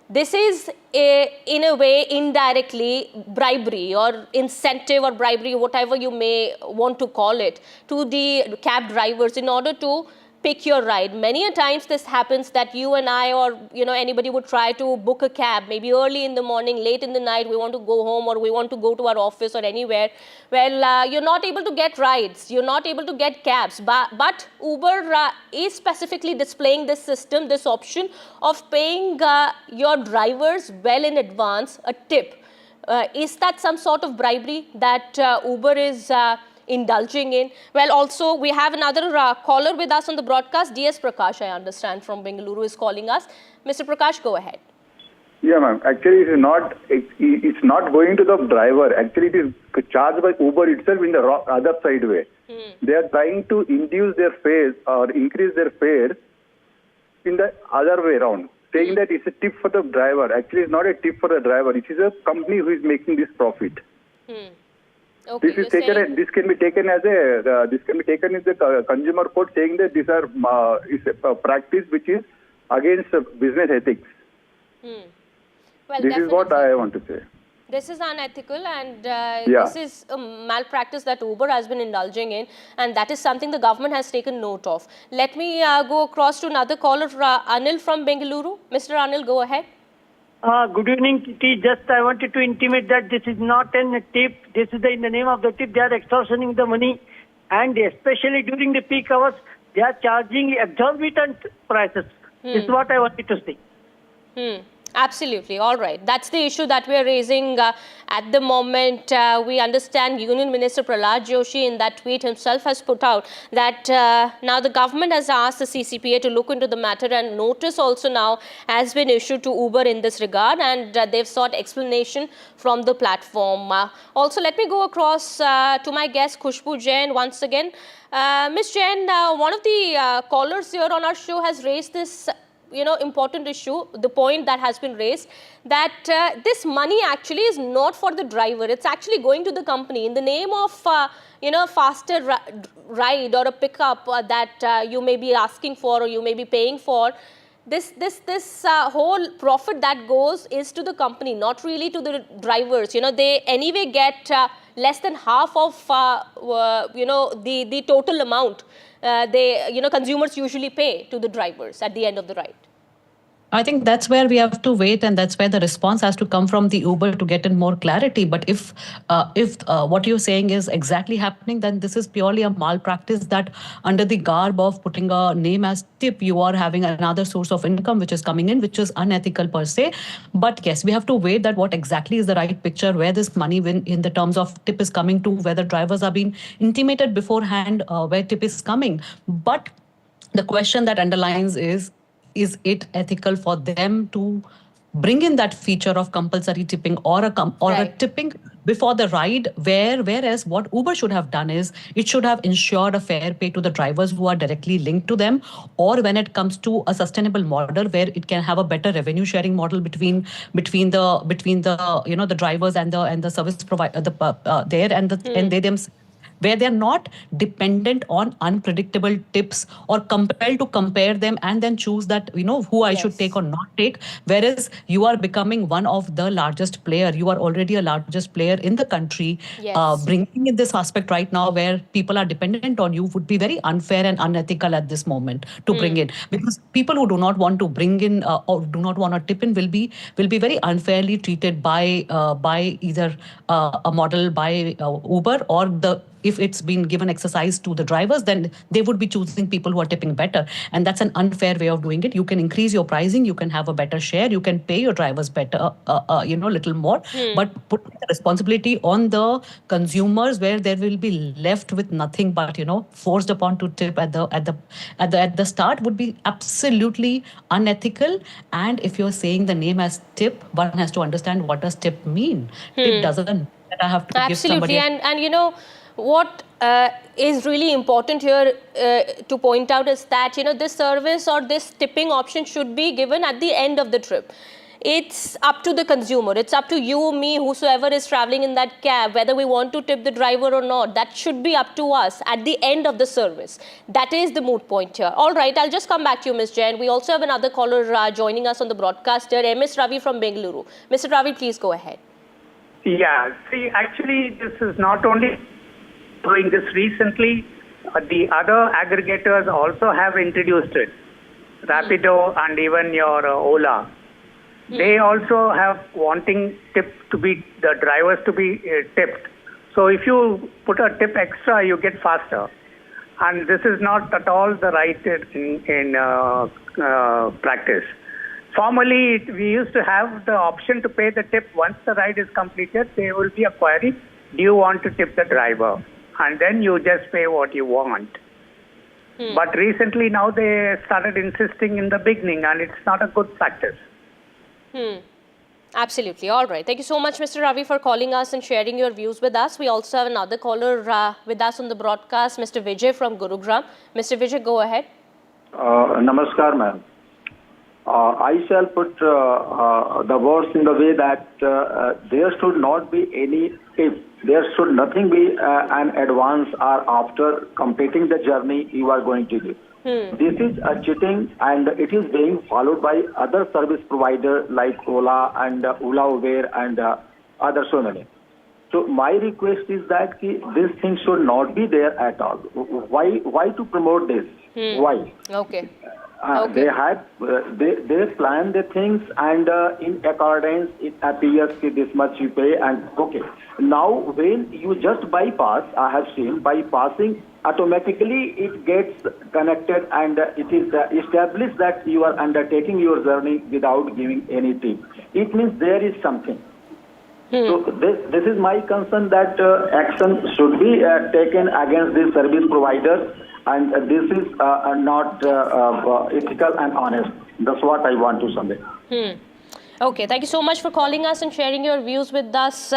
This is, in a way, indirectly bribery or incentive or bribery, whatever you may want to call it, to the cab drivers in order to pick your ride. Many a times this happens that you and I, or anybody would try to book a cab, maybe early in the morning, late in the night, we want to go home or we want to go to our office or anywhere. Well, you're not able to get rides, you're not able to get cabs, but Uber is specifically displaying this system, this option of paying your drivers well in advance a tip. Is that some sort of bribery that Uber is indulging in? Well, also we have another caller with us on the broadcast. DS Prakash, I understand, from Bengaluru is calling us. Mr. Prakash, go ahead. Yeah, ma'am. Actually, it's not going to the driver. Actually, it is charged by Uber itself in the other side way. They are trying to induce their fares or increase their fares in the other way around, saying that it's a tip for the driver. Actually, it's not a tip for the driver. It is a company who is making this profit. Okay, this can be taken as a consumer court, saying that these are is a practice which is against business ethics. Well, this is what I want to say. This is unethical, and this is a malpractice that Uber has been indulging in, and that is something the government has taken note of. Let me go across to another caller, Anil from Bengaluru. Mr. Anil, go ahead. Good evening, Kitty. Just I wanted to intimate that this is not a tip. This is in the name of the tip. They are extortioning the money, and especially during the peak hours, they are charging exorbitant prices. This is what I wanted to say. Absolutely. All right. That's the issue that we are raising at the moment. We understand Union Minister Prahlad Joshi in that tweet himself has put out that now the government has asked the CCPA to look into the matter, and notice also now has been issued to Uber in this regard, and they've sought explanation from the platform. Also, let me go across to my guest Khushbu Jain once again. Ms. Jain, one of the callers here on our show has raised this important issue, the point that has been raised, that this money actually is not for the driver. It's actually going to the company in the name of, faster ride or a pickup that you may be asking for or you may be paying for. This whole profit that goes is to the company, not really to the drivers. They anyway get less than half of, the total amount consumers usually pay to the drivers at the end of the ride. I think that's where we have to wait, and that's where the response has to come from the Uber to get in more clarity. But if what you're saying is exactly happening, then this is purely a malpractice that under the garb of putting a name as tip, you are having another source of income which is coming in, which is unethical per se. But yes, we have to wait that what exactly is the right picture, where this money in the terms of tip is coming to, whether drivers are being intimated beforehand where tip is coming. But the question that underlines is it ethical for them to bring in that feature of compulsory tipping or a tipping before the ride, whereas what Uber should have done is it should have ensured a fair pay to the drivers who are directly linked to them, or when it comes to a sustainable model where it can have a better revenue sharing model between the drivers and the service provider and they themselves, where they're not dependent on unpredictable tips or compelled to compare them and then choose that, who I should take or not take. Whereas you are becoming one of the largest player. You are already a largest player in the country. Yes. Bringing in this aspect right now where people are dependent on you would be very unfair and unethical at this moment to bring in. Because people who do not want to bring in or do not want to tip in will be very unfairly treated by either a model by Uber or if it's been given exercise to the drivers, then they would be choosing people who are tipping better. And that's an unfair way of doing it. You can increase your pricing, you can have a better share, you can pay your drivers better, little more, but put the responsibility on the consumers where they will be left with nothing but, forced upon to tip at the start would be absolutely unethical. And if you're saying the name as tip, one has to understand what does tip mean. Tip doesn't mean that I have to give somebody. Absolutely. And what is really important here to point out is that, this service or this tipping option should be given at the end of the trip. It's up to the consumer. It's up to you, me, whosoever is traveling in that cab, whether we want to tip the driver or not. That should be up to us at the end of the service. That is the moot point here. All right, I'll just come back to you, Ms. Jain. We also have another caller joining us on the broadcast here, MS Ravi from Bengaluru. Mr. Ravi, please go ahead. Yeah, see, actually, this is not only doing this recently, the other aggregators also have introduced it. Rapido and even your Ola. They also have wanting the drivers to be tipped. So if you put a tip extra, you get faster. And this is not at all the right in practice. Formerly, we used to have the option to pay the tip once the ride is completed. There will be a query, do you want to tip the driver? And then you just pay what you want. But recently now they started insisting in the beginning, and it's not a good practice. Absolutely. All right. Thank you so much, Mr. Ravi, for calling us and sharing your views with us. We also have another caller with us on the broadcast, Mr. Vijay from Gurugram. Mr. Vijay, go ahead. Namaskar, ma'am. I shall put the words in the way that there should not be any tip. There should nothing be an advance or after completing the journey you are going to do. This is a cheating, and it is being followed by other service providers like Ola and Ola Uber and other so many. So my request is that this thing should not be there at all. Why to promote this? Why? Okay. They plan the things, and in accordance it appears this much you pay, and okay. Now when you just bypass, I have seen bypassing, automatically it gets connected, and it is established that you are undertaking your journey without giving any tip. It means there is something. So this is my concern, that action should be taken against these service providers, and this is not ethical and honest. That's what I want to submit. Okay, thank you so much for calling us and sharing your views with us.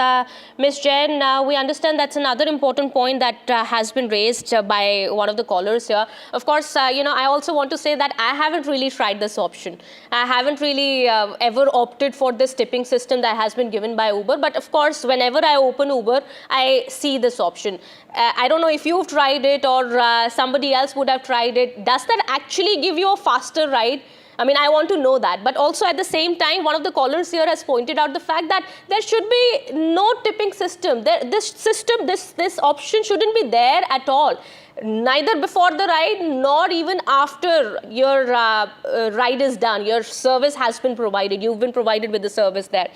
Ms. Jain, we understand that's another important point that has been raised by one of the callers here. Of course, I also want to say that I haven't really tried this option. I haven't really ever opted for this tipping system that has been given by Uber. But of course, whenever I open Uber, I see this option. I don't know if you've tried it or somebody else would have tried it. Does that actually give you a faster ride? I mean, I want to know that. But also at the same time, one of the callers here has pointed out the fact that there should be no tipping system. This option shouldn't be there at all. Neither before the ride nor even after your ride is done. Your service has been provided. You've been provided with the service there.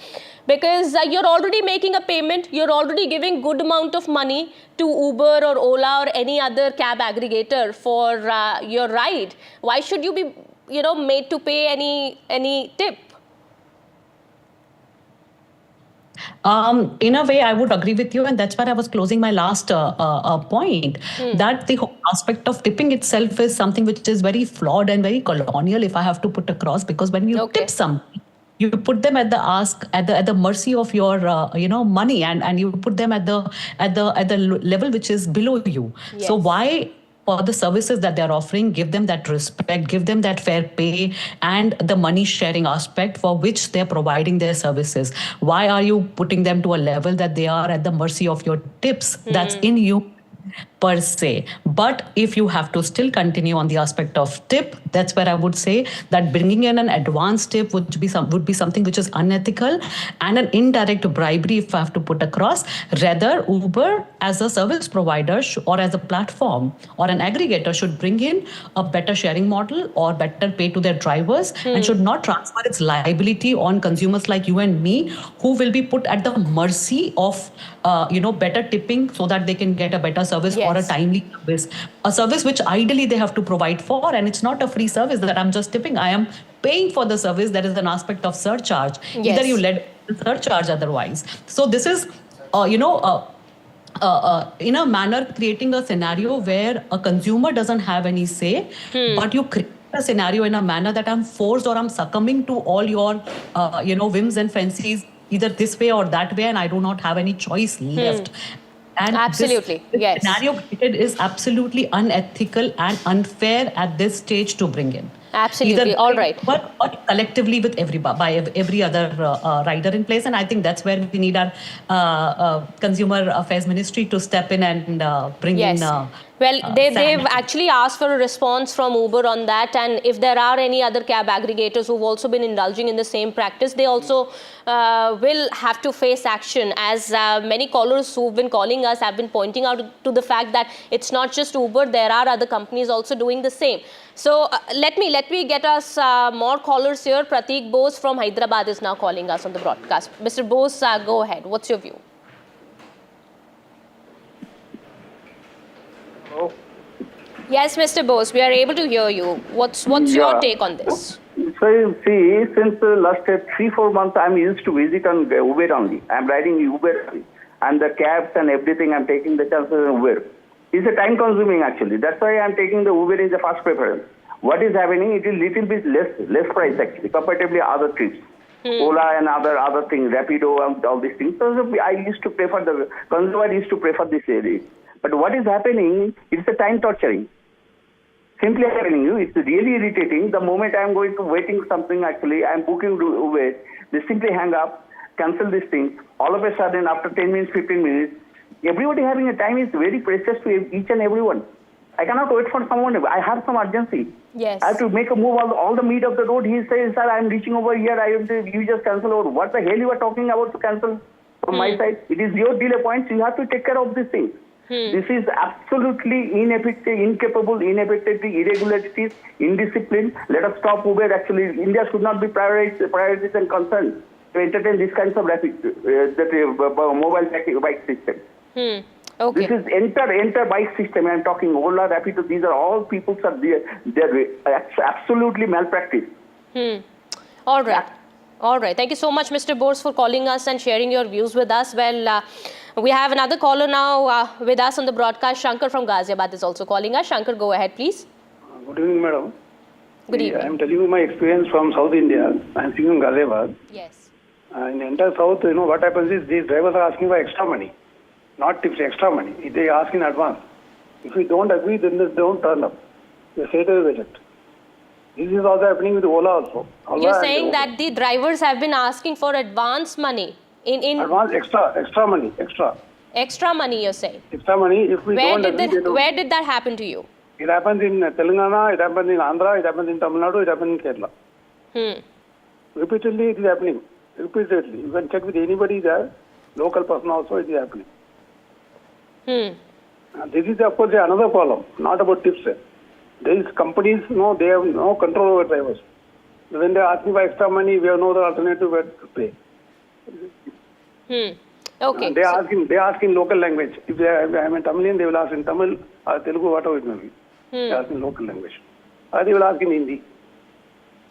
Because you're already making a payment. You're already giving good amount of money to Uber or Ola or any other cab aggregator for your ride. Why should you be made to pay any tip? In a way, I would agree with you, and that's where I was closing my last point, that the whole aspect of tipping itself is something which is very flawed and very colonial, if I have to put across, because when you tip somebody, you put them at the mercy of your money, and you put them at the level which is below you. Yes. So why, for the services that they're offering, give them that respect, give them that fair pay and the money sharing aspect for which they're providing their services? Why are you putting them to a level that they are at the mercy of your tips that's in you per se? But if you have to still continue on the aspect of tip, that's where I would say that bringing in an advanced tip would be something which is unethical and an indirect bribery, if I have to put across. Rather, Uber as a service provider or as a platform or an aggregator should bring in a better sharing model or better pay to their drivers and should not transfer its liability on consumers like you and me, who will be put at the mercy of better tipping so that they can get a better service or a timely service. A service which ideally they have to provide for, and it's not a free service that I'm just tipping. I am paying for the service. There is an aspect of surcharge. Either you let the surcharge otherwise. So this is, in a manner, creating a scenario where a consumer doesn't have any say, but you create a scenario in a manner that I'm forced or I'm succumbing to all your, whims and fancies, either this way or that way, and I do not have any choice left. And absolutely, this scenario created is absolutely unethical and unfair at this stage to bring in. Absolutely, all right. But collectively with every other rider in place, and I think that's where we need our Consumer Affairs Ministry to step in and bring in. Well, they've actually asked for a response from Uber on that, and if there are any other cab aggregators who've also been indulging in the same practice, they also will have to face action, as many callers who've been calling us have been pointing out to the fact that it's not just Uber, there are other companies also doing the same. So let me get us more callers here. Prateek Bose from Hyderabad is now calling us on the broadcast. Mr. Bose, go ahead. What's your view? Yes, Mr. Bose, we are able to hear you. What's your take on this? So, see, since the last 3-4 months, I'm used to visit on Uber only. I'm riding Uber only. And the cabs and everything, I'm taking the chances of Uber. It's a time consuming actually. That's why I'm taking the Uber in the first preference. What is happening, it is little bit less price actually, comparatively other trips. Ola and other things, Rapido and all these things. So I used to prefer the consumer used to prefer this area. But what is happening, it's a time torturing. Simply telling you, it's really irritating. The moment I'm going to waiting something, actually, I'm booking Uber, they simply hang up, cancel these things. All of a sudden, after 10 minutes, 15 minutes, everybody having a time is very precious to each and everyone. I cannot wait for someone. I have some urgency. Yes. I have to make a move all the meat of the road. He says, sir, I am reaching over here. You just cancel over. What the hell you are talking about to cancel from my side? It is your delay points. You have to take care of these things. This is absolutely ineffective, incapable, ineffective, irregularities, indiscipline. Let us stop Uber. Actually, India should not be priorities and concerns to entertain these kinds of mobile bike system. Okay. This is enter bike system. I am talking Ola, Rapido. These are all people. They're absolutely malpractice. All right. All right. Thank you so much, Mr. Bose, for calling us and sharing your views with us. Well, we have another caller now with us on the broadcast. Shankar from Ghaziabad is also calling us. Shankar, go ahead, please. Good evening, madam. Good evening. I am telling you my experience from South India. I am speaking in Ghaziabad. Yes. In the entire South, what happens is these drivers are asking for extra money. Not tips, extra money. They ask in advance. If we don't agree, then they don't turn up. They say they will reject. This is also happening with Ola also. You're saying that the drivers have been asking for advance money. Advance extra money. Extra money, you're saying? Extra money. If we don't agree, where did that happen to you? It happens in Telangana, it happens in Andhra, it happens in Tamil Nadu, it happens in Kerala. Repeatedly it is happening. Repeatedly. You can check with anybody there, local person also, it is happening. This is of course another problem, not about tips. These companies, they have no control over drivers. When they are asking for extra money, we have no other alternative where to pay. Okay. They ask in local language. If I am a Tamilian, they will ask in Tamil or Telugu, whatever it may be. They ask in local language. Or they will ask in Hindi.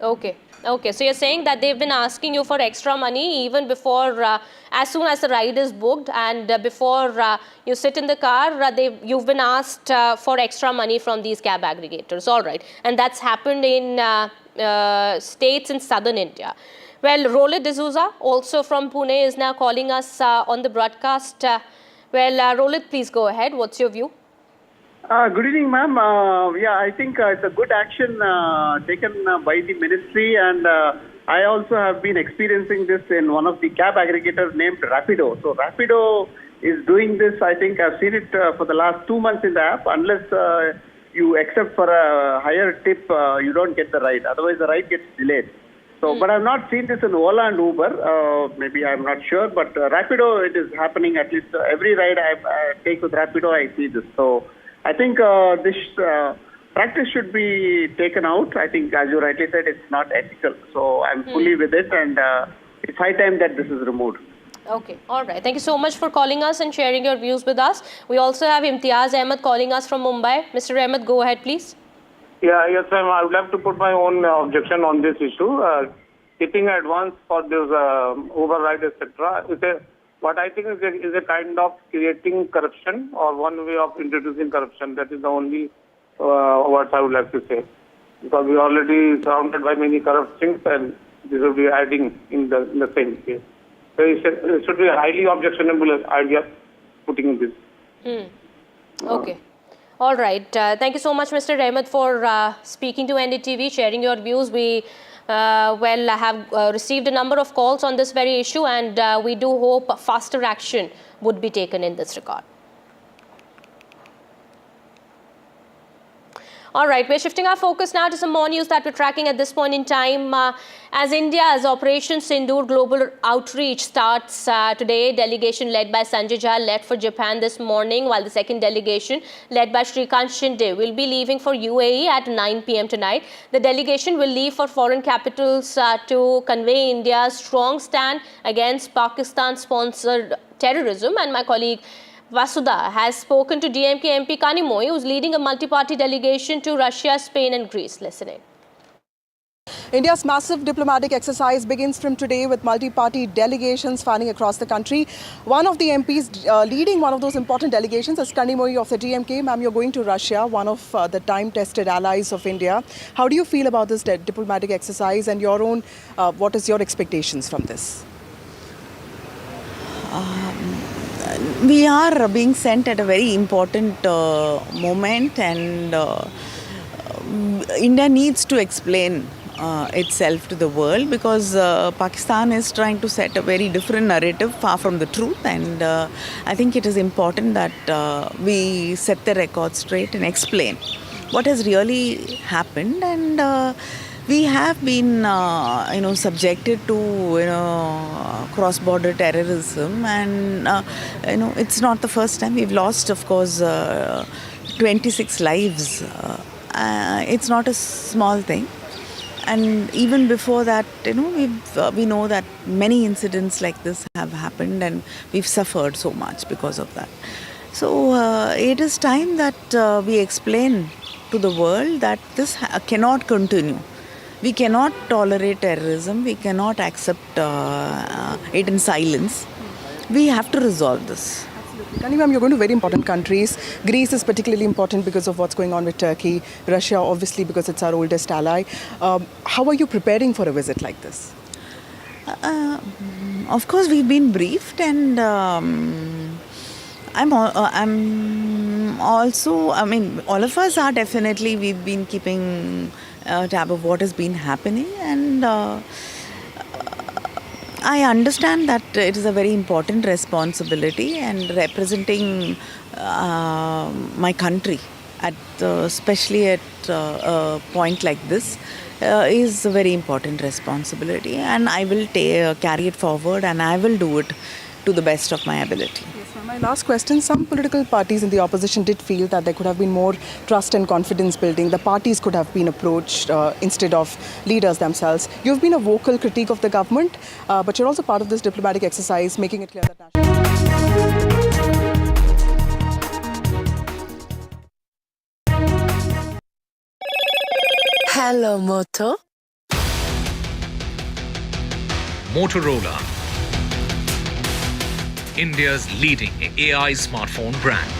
Okay. Okay. So you're saying that they've been asking you for extra money even before, as soon as the ride is booked and before you sit in the car, you've been asked for extra money from these cab aggregators. All right. And that's happened in states in southern India. Well, Rolit D'Souza, also from Pune, is now calling us on the broadcast. Rolit, please go ahead. What's your view? Good evening, ma'am. I think it's a good action taken by the ministry, and I also have been experiencing this in one of the cab aggregators named Rapido. So Rapido is doing this. I think I've seen it for the last 2 months in the app. Unless you accept for a higher tip, you don't get the ride. Otherwise, the ride gets delayed. So, but I've not seen this in Ola and Uber. Maybe I'm not sure, but Rapido, it is happening. At least every ride I take with Rapido, I see this. So I think this practice should be taken out. I think, as you rightly said, it's not ethical. So I'm fully with it, and it's high time that this is removed. Okay. All right. Thank you so much for calling us and sharing your views with us. We also have Imtiaz Ahmed calling us from Mumbai. Mr. Ahmed, go ahead, please. Yes, ma'am. I would like to put my own objection on this issue. Tipping advance for this Uber ride, etc. What I think is a kind of creating corruption or one way of introducing corruption. That is the only words I would like to say. Because we are already surrounded by many corrupt things, and this will be adding in the same case. So it should be a highly objectionable idea putting this. Okay. All right. Thank you so much, Mr. Ahmed, for speaking to NDTV, sharing your views. We have received a number of calls on this very issue, and we do hope faster action would be taken in this regard. All right, we're shifting our focus now to some more news that we're tracking at this point in time. As India's Operation Sindoor Global Outreach starts today, delegation led by Sanjay Jha left for Japan this morning, while the second delegation led by Shrikant Shinde will be leaving for UAE at 9 p.m. tonight. The delegation will leave for foreign capitals to convey India's strong stand against Pakistan-sponsored terrorism, and my colleague Vasudha has spoken to DMK MP Kanimoy, who's leading a multi-party delegation to Russia, Spain and Greece. Listen in. India's massive diplomatic exercise begins from today with multi-party delegations spanning across the country. One of the MPs leading one of those important delegations is Kanimoy of the DMK. Ma'am, you're going to Russia, one of the time-tested allies of India. How do you feel about this diplomatic exercise and your own, what is your expectations from this? We are being sent at a very important moment, and India needs to explain itself to the world, because Pakistan is trying to set a very different narrative, far from the truth, and I think it is important that we set the record straight and explain what has really happened. And we have been subjected to cross-border terrorism, and it's not the first time. We've lost, of course, 26 lives. It's not a small thing. And even before that, we know that many incidents like this have happened, and we've suffered so much because of that. So it is time that we explain to the world that this cannot continue. We cannot tolerate terrorism. We cannot accept it in silence. We have to resolve this. Kani ma'am, you're going to very important countries. Greece is particularly important because of what's going on with Turkey. Russia, obviously, because it's our oldest ally. How are you preparing for a visit like this? Of course, we've been briefed, and I'm also, all of us are definitely, we've been keeping tab of what has been happening, and I understand that it is a very important responsibility, and representing my country, especially at a point like this, is a very important responsibility, and I will carry it forward, and I will do it to the best of my ability. My last question, some political parties in the opposition did feel that there could have been more trust and confidence building. The parties could have been approached instead of leaders themselves. You've been a vocal critique of the government, but you're also part of this diplomatic exercise, making it clear that Hello, Moto. Motorola, India's leading AI smartphone brand.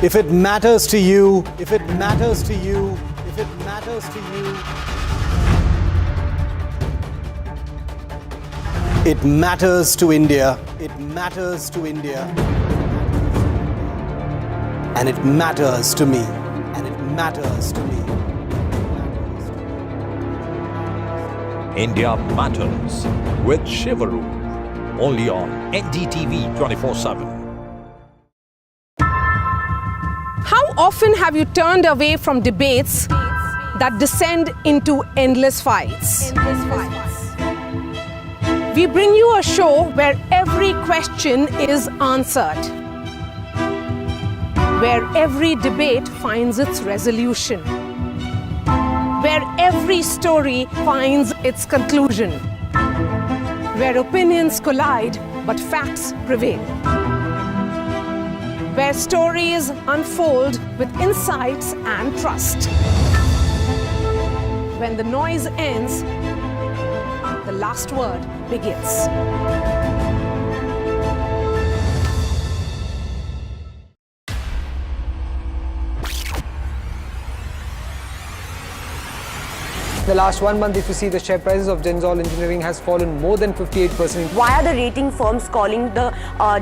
If it matters to you, if it matters to you, if it matters to you, it matters to India, it matters to India, and it matters to me, and it matters to me. India Matters with Shivaru, only on NDTV 24/7. How often have you turned away from debates that descend into endless fights? We bring you a show where every question is answered, where every debate finds its resolution, where every story finds its conclusion, where opinions collide but facts prevail, where stories unfold with insights and trust. When the noise ends, the last word begins. The last 1 month, if you see, the share prices of Genzol Engineering has fallen more than 58%. Why are the rating firms calling the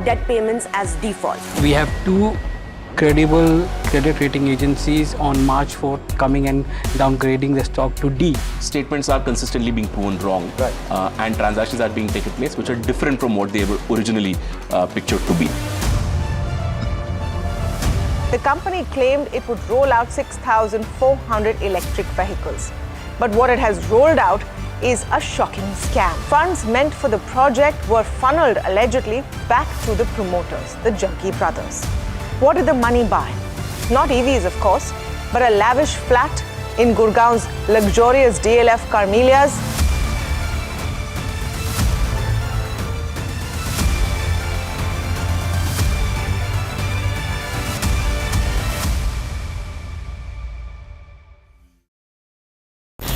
debt payments as default? We have two credible credit rating agencies on March 4th coming and downgrading the stock to D. Statements are consistently being proven wrong, and transactions are being taken place which are different from what they were originally pictured to be. The company claimed it would roll out 6,400 electric vehicles. But what it has rolled out is a shocking scam. Funds meant for the project were funneled allegedly back to the promoters, the Jaggi brothers. What did the money buy? Not EVs, of course, but a lavish flat in Gurgaon's luxurious DLF Carmelias.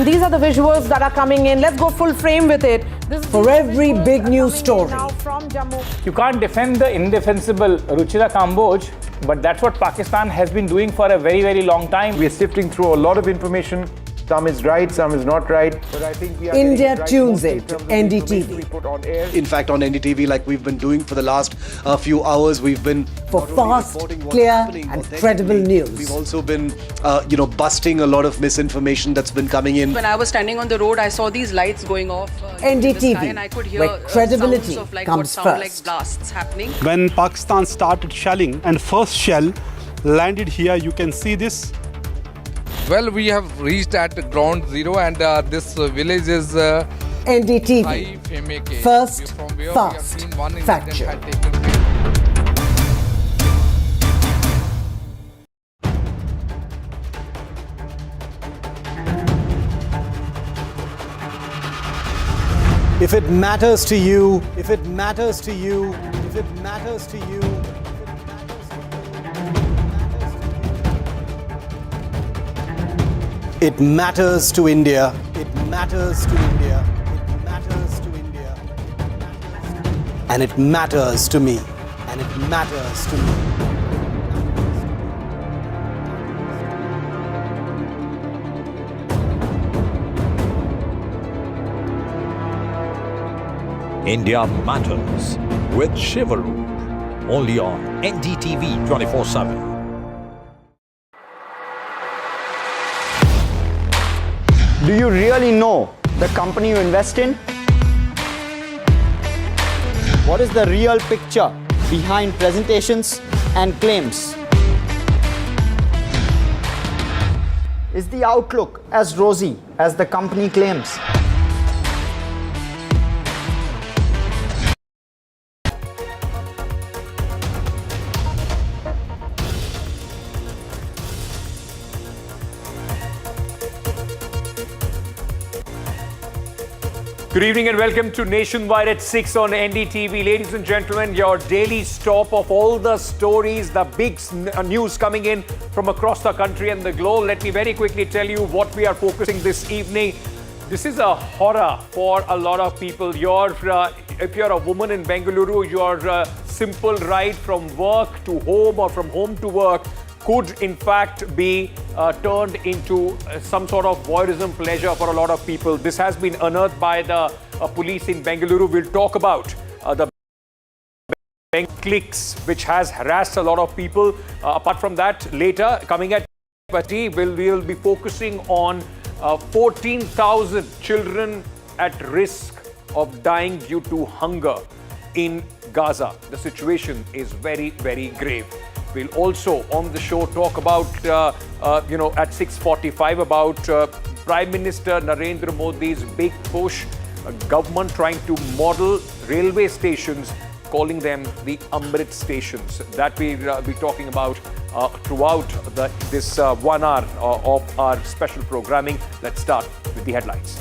These are the visuals that are coming in. Let's go full frame with it. For every big news story, From Jammu. You can't defend the indefensible Ruchira Kamboj, but that's what Pakistan has been doing for a very, very long time. We are sifting through a lot of information. Some is right, some is not right. But I think we are India right tunes in to NDTV. In fact, on NDTV, like we've been doing for the last few hours, we've been for fast, clear and credible news. We've also been, busting a lot of misinformation that's been coming in. When I was standing on the road, I saw these lights going off in the sky, and I could hear where credibility sounds of like comes what sound first. like blasts happening. When Pakistan started shelling and first shell landed here, you can see this. Well, we have reached at ground zero, and this village is NDTV. First, fast, factual. If it matters to you, if it matters to you, if it matters to you. It matters to India. It matters to India. It matters to India. And it matters to me. And it matters to me. India Matters with Shivaru. Only on NDTV 24/7. Do you really know the company you invest in? What is the real picture behind presentations and claims? Is the outlook as rosy as the company claims? Good evening and welcome to Nationwide at 6 on NDTV. Ladies and gentlemen, your daily stop of all the stories, the big news coming in from across the country and the globe. Let me very quickly tell you what we are focusing this evening. This is a horror for a lot of people. If you're a woman in Bengaluru, your simple ride from work to home or from home to work could in fact be turned into some sort of voyeurism pleasure for a lot of people. This has been unearthed by the police in Bengaluru. We'll talk about the clicks which has harassed a lot of people. Apart from that, later coming at we'll be focusing on 14,000 children at risk of dying due to hunger in Gaza. The situation is very, very grave. We'll also on the show talk about, at 6:45 about Prime Minister Narendra Modi's big push, government trying to model railway stations, calling them the Amrit stations. That we'll be talking about throughout this 1 hour of our special programming. Let's start with the headlines.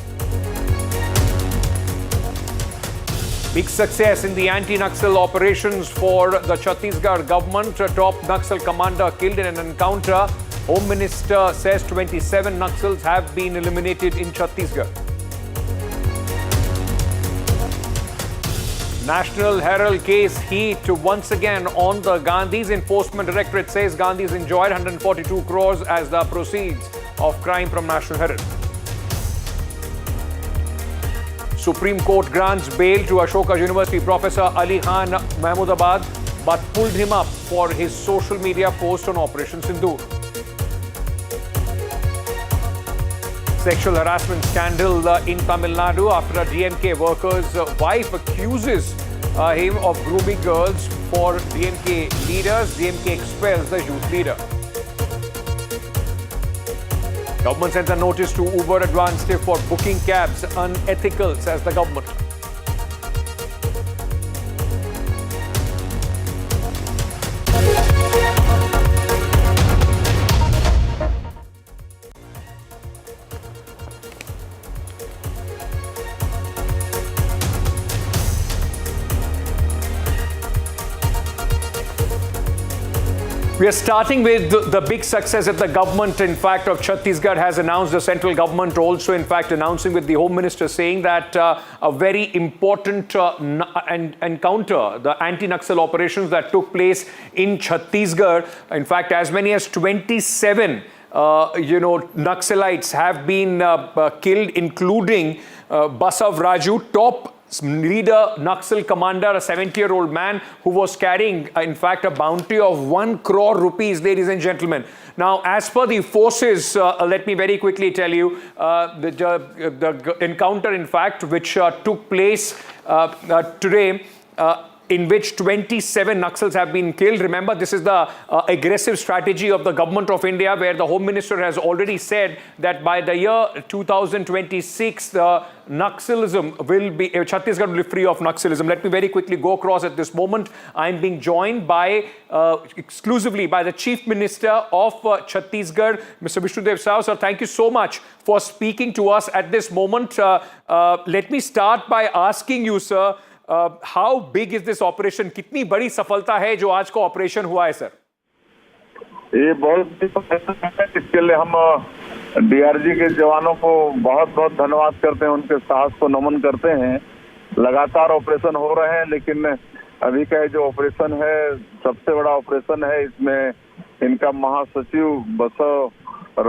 Big success in the anti-Naxal operations for the Chhattisgarh government. Top Naxal commander killed in an encounter. Home Minister says 27 Naxals have been eliminated in Chhattisgarh. National Herald case heat once again on the Gandhis. Enforcement Directorate says Gandhis enjoyed 142 crores as the proceeds of crime from National Herald. Supreme Court grants bail to Ashoka University professor Ali Khan Mahmoodabad, but pulled him up for his social media post on Operation Sindoor. Sexual harassment scandal in Tamil Nadu after a DMK worker's wife accuses him of grooming girls for DMK leaders. DMK expels the youth leader. Government sent a notice to Uber advance tip for booking cabs, unethical, says the government. We are starting with the big success that the government, in fact, of Chhattisgarh has announced. The central government also, in fact, announcing with the Home Minister saying that a very important encounter, the anti-Naxal operations that took place in Chhattisgarh, in fact, as many as 27 Naxalites have been killed, including Basav Raju, top leader, Naxal commander, a 70-year-old man who was carrying, in fact, a bounty of 1 crore rupees, ladies and gentlemen. Now, as per the forces, let me very quickly tell you, the encounter, in fact, which took place today, in which 27 Naxals have been killed. Remember, this is the aggressive strategy of the government of India, where the Home Minister has already said that by the year 2026, the Naxalism will be, Chhattisgarh will be free of Naxalism. Let me very quickly go across at this moment. I'm being joined by, exclusively by the Chief Minister of Chhattisgarh, Mr. Vishnudev Sahu. Sir, thank you so much for speaking to us at this moment. Let me start by asking you, sir, how big is this operation? कितनी बड़ी सफलता है जो आज का operation हुआ है, sir? ये बहुत इसके लिए हम डीआरजी के जवानों को बहुत बहुत धन्यवाद करते हैं, उनके साहस को नमन करते हैं। लगातार ऑपरेशन हो रहे हैं, लेकिन अभी का जो ऑपरेशन है सबसे बड़ा ऑपरेशन है। इसमें इनका महासचिव बसव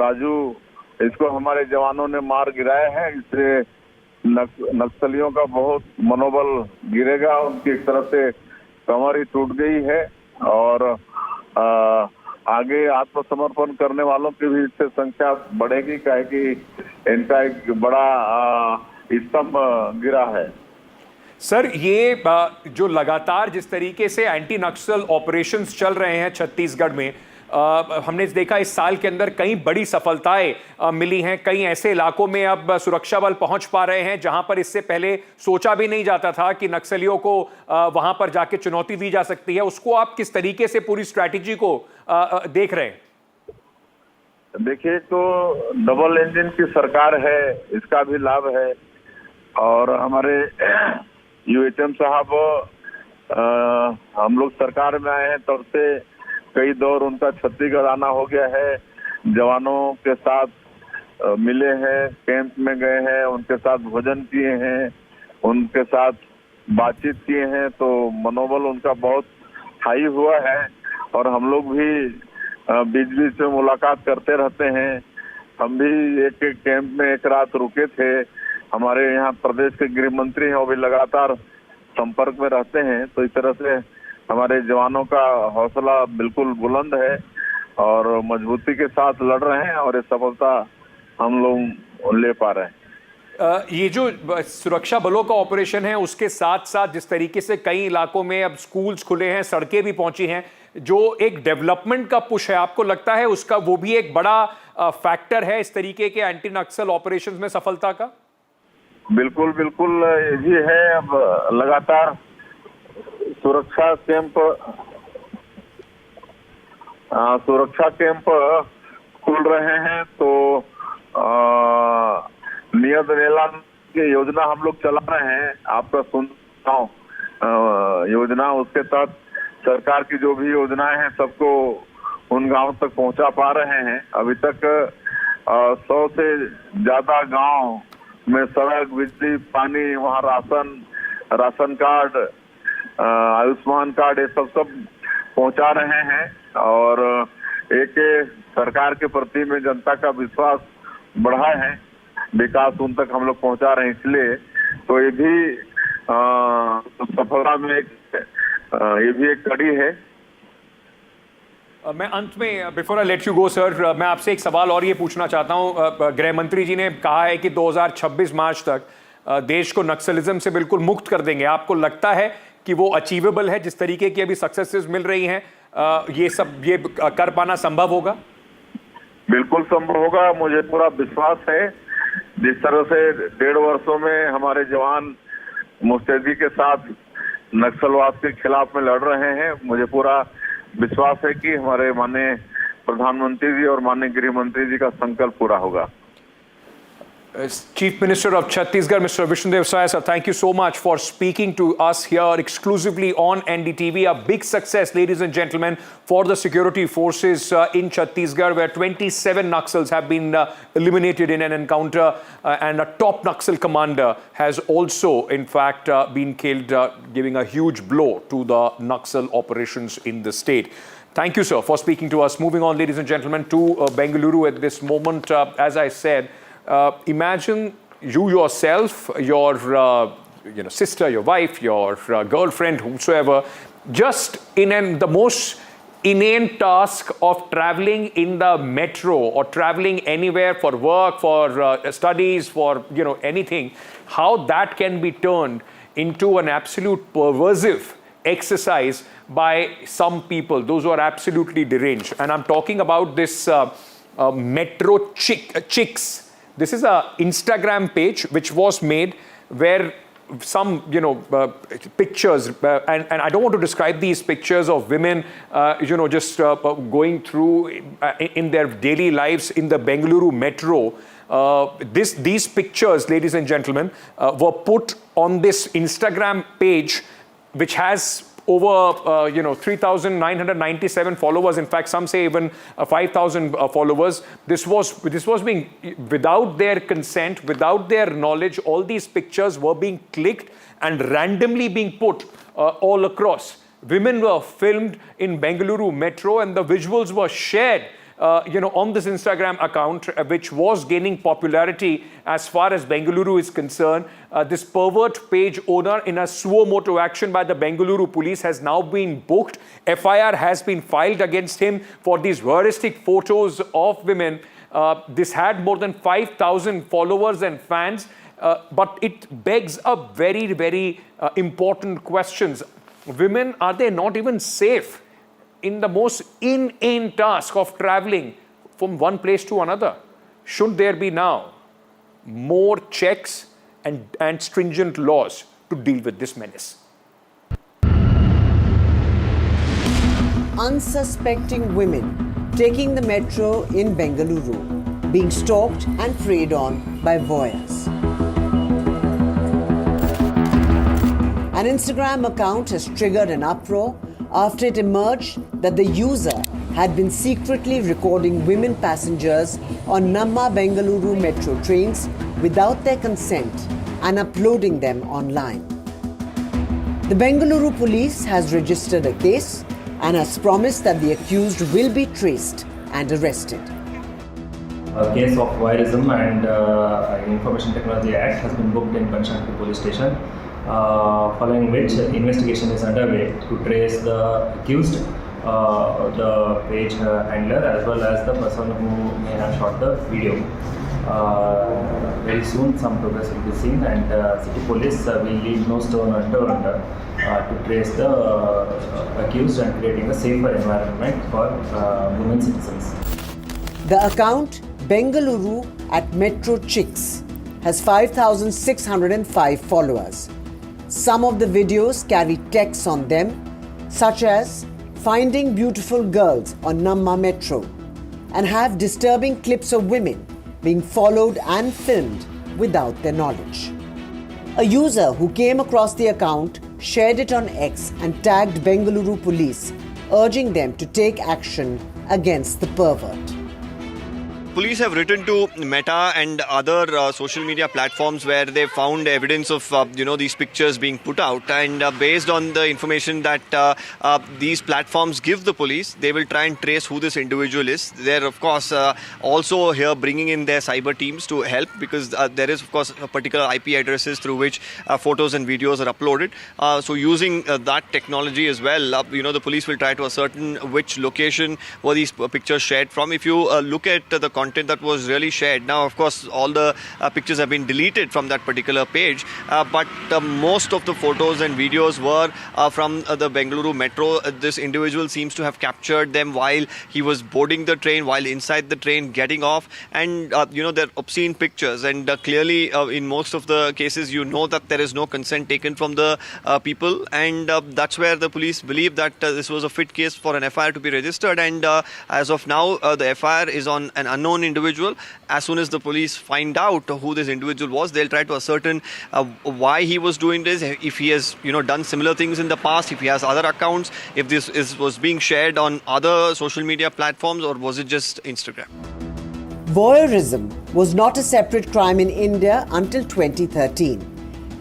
राजू, इसको हमारे जवानों ने मार गिराया है। इससे नक्सलियों का बहुत मनोबल गिरेगा, उनकी एक तरफ से कमर ही टूट गई है और आगे आत्मसमर्पण करने वालों की भी इससे संख्या बढ़ेगी, काहे कि इनका एक बड़ा स्तंभ गिरा है। सर, ये जो लगातार जिस तरीके से एंटी नक्सल ऑपरेशंस चल रहे हैं छत्तीसगढ़ में, हमने देखा इस साल के अंदर कई बड़ी सफलताएं मिली हैं। कई ऐसे इलाकों में अब सुरक्षा बल पहुंच पा रहे हैं जहां पर इससे पहले सोचा भी नहीं जाता था कि नक्सलियों को वहां पर जाके चुनौती दी जा सकती है। उसको आप किस तरीके से पूरी स्ट्रैटेजी को देख रहे हैं? देखिए, तो डबल इंजन की सरकार है, इसका भी लाभ है। और हमारे यूएचएम साहब, हम लोग सरकार में आए हैं तब से कई दौर उनका छत्तीसगढ़ आना हो गया है। जवानों के साथ मिले हैं, कैंप में गए हैं, उनके साथ भोजन किए हैं, उनके साथ बातचीत किए हैं, तो मनोबल उनका बहुत हाई हुआ है। और हम लोग भी बीच बीच में मुलाकात करते रहते हैं। हम भी एक कैंप में एक रात रुके थे। हमारे यहाँ प्रदेश के गृह मंत्री हैं, वो भी लगातार संपर्क में रहते हैं। तो इस तरह से हमारे जवानों का हौसला बिल्कुल बुलंद है और मजबूती के साथ लड़ रहे हैं और ये सफलता हम लोग ले पा रहे हैं। ये जो सुरक्षा बलों का ऑपरेशन है, उसके साथ साथ जिस तरीके से कई इलाकों में अब स्कूल्स खुले हैं, सड़कें भी पहुंची हैं, जो एक डेवलपमेंट का पुश है, आपको लगता है उसका वो भी एक बड़ा फैक्टर है इस तरीके के एंटी नक्सल ऑपरेशंस में सफलता का? बिल्कुल बिल्कुल, ये भी है। अब लगातार सुरक्षा कैंप खुल रहे हैं, तो नियत एलान की योजना हम लोग चला रहे हैं। आपका सुनता हूँ योजना, उसके तहत सरकार की जो भी योजनाएं हैं सबको उन गांव तक पहुंचा पा रहे हैं। अभी तक 100 से ज्यादा गांव में सड़क, बिजली, पानी, वहाँ राशन कार्ड, आयुष्मान कार्ड, ये सब पहुंचा रहे हैं। और एक सरकार के प्रति में जनता का विश्वास बढ़ा है, विकास उन तक हम लोग पहुंचा रहे हैं। इसलिए तो ये भी सफलता में ये भी एक कड़ी है। मैं अंत में, before I let you go sir, मैं आपसे एक सवाल और ये पूछना चाहता हूँ। गृह मंत्री जी ने कहा है कि 2026 मार्च तक देश को नक्सलिज्म से बिल्कुल मुक्त कर देंगे। आपको लगता है कि वो अचीवेबल है? जिस तरीके की अभी सक्सेसेस मिल रही हैं, ये कर पाना संभव होगा? बिल्कुल संभव होगा, मुझे पूरा विश्वास है। जिस तरह से 1.5 वर्षों में हमारे जवान मुस्तैदी के साथ नक्सलवाद के खिलाफ में लड़ रहे हैं, मुझे पूरा विश्वास है कि हमारे माननीय प्रधानमंत्री जी और माननीय गृह मंत्री जी का संकल्प पूरा होगा। Chief Minister of Chhattisgarh, Mr. Vishnudev Sai, sir, thank you so much for speaking to us here exclusively on NDTV. A big success, ladies and gentlemen, for the security forces in Chhattisgarh, where 27 Naxals have been eliminated in an encounter, and a top Naxal commander has also, in fact, been killed, giving a huge blow to the Naxal operations in the state. Thank you, sir, for speaking to us. Moving on, ladies and gentlemen, to Bengaluru at this moment. As I said, imagine you yourself, your sister, your wife, your girlfriend, whosoever, just in the most inane task of traveling in the metro or traveling anywhere for work, for studies, for anything. How that can be turned into an absolute perversive exercise by some people, those who are absolutely deranged. And I'm talking about this metro chicks. This is an Instagram page which was made where some, pictures, and I don't want to describe these pictures of women, just going through in their daily lives in the Bengaluru metro. These pictures, ladies and gentlemen, were put on this Instagram page, which has over 3,997 followers. In fact, some say even 5,000 followers. This was being, without their consent, without their knowledge, all these pictures were being clicked and randomly being put all across. Women were filmed in Bengaluru metro, and the visuals were shared on this Instagram account, which was gaining popularity as far as Bengaluru is concerned. This pervert page owner, in a suo motu action by the Bengaluru police, has now been booked. FIR has been filed against him for these voyeuristic photos of women. This had more than 5,000 followers and fans, but it begs a very, very important questions. Women, are they not even safe in the most inane task of traveling from one place to another? Should there be now more checks and stringent laws to deal with this menace? Unsuspecting women taking the metro in Bengaluru, being stalked and preyed on by voyeurs. An Instagram account has triggered an uproar after it emerged that the user had been secretly recording women passengers on Namma Bengaluru metro trains without their consent and uploading them online. The Bengaluru police has registered a case and has promised that the accused will be traced and arrested. A case of voyeurism and Information Technology Act has been booked in Bengaluru police station. Following which investigation is underway to trace the accused, the page handler, as well as the person who may have shot the video. Very soon some progress will be seen, and city police will leave no stone unturned to trace the accused and creating a safer environment for women citizens. The account Bengaluru at Metro Chicks has 5,605 followers. Some of the videos carry texts on them, such as "Finding beautiful girls on Namma Metro," and have disturbing clips of women being followed and filmed without their knowledge. A user who came across the account shared it on X and tagged Bengaluru police, urging them to take action against the pervert. Police have written to Meta and other social media platforms where they found evidence of these pictures being put out, and based on the information that these platforms give the police, they will try and trace who this individual is. They're of course also here bringing in their cyber teams to help, because there is of course a particular IP addresses through which photos and videos are uploaded. So using that technology as well, the police will try to ascertain which location were these pictures shared from. If you look at the content that was really shared. Now, of course, all the pictures have been deleted from that particular page, but most of the photos and videos were from the Bengaluru metro. This individual seems to have captured them while he was boarding the train, while inside the train, getting off, and they're obscene pictures. And clearly, in most of the cases, that there is no consent taken from the people, and that's where the police believe that this was a fit case for an FIR to be registered. And as of now, the FIR is on an unknown unknown individual. As soon as the police find out who this individual was, they'll try to ascertain why he was doing this, if he has done similar things in the past, if he has other accounts, if this was being shared on other social media platforms, or was it just Instagram. Voyeurism was not a separate crime in India until 2013.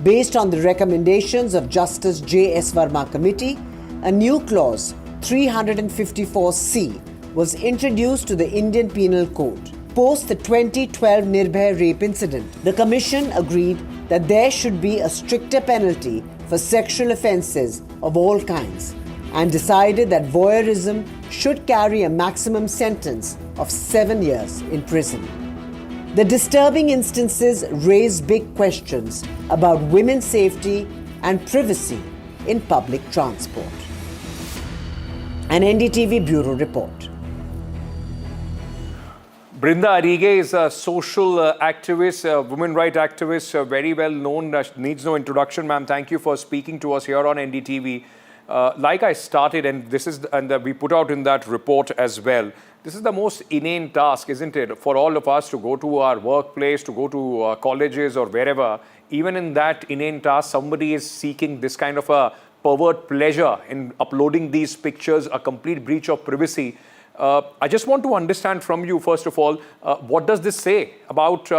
Based on the recommendations of Justice J.S. Verma Committee, a new clause, 354C, was introduced to the Indian Penal Code. Post the 2012 Nirbhay rape incident, the Commission agreed that there should be a stricter penalty for sexual offences of all kinds and decided that voyeurism should carry a maximum sentence of 7 years in prison. The disturbing instances raise big questions about women's safety and privacy in public transport. An NDTV Bureau Report. Brinda Arige is a social activist, a women rights activist, very well known, needs no introduction. Ma'am, thank you for speaking to us here on NDTV. Like I started, and we put out in that report as well, this is the most inane task, isn't it, for all of us to go to our workplace, to go to colleges or wherever. Even in that inane task, somebody is seeking this kind of a pervert pleasure in uploading these pictures, a complete breach of privacy. I just want to understand from you, first of all, what does this say about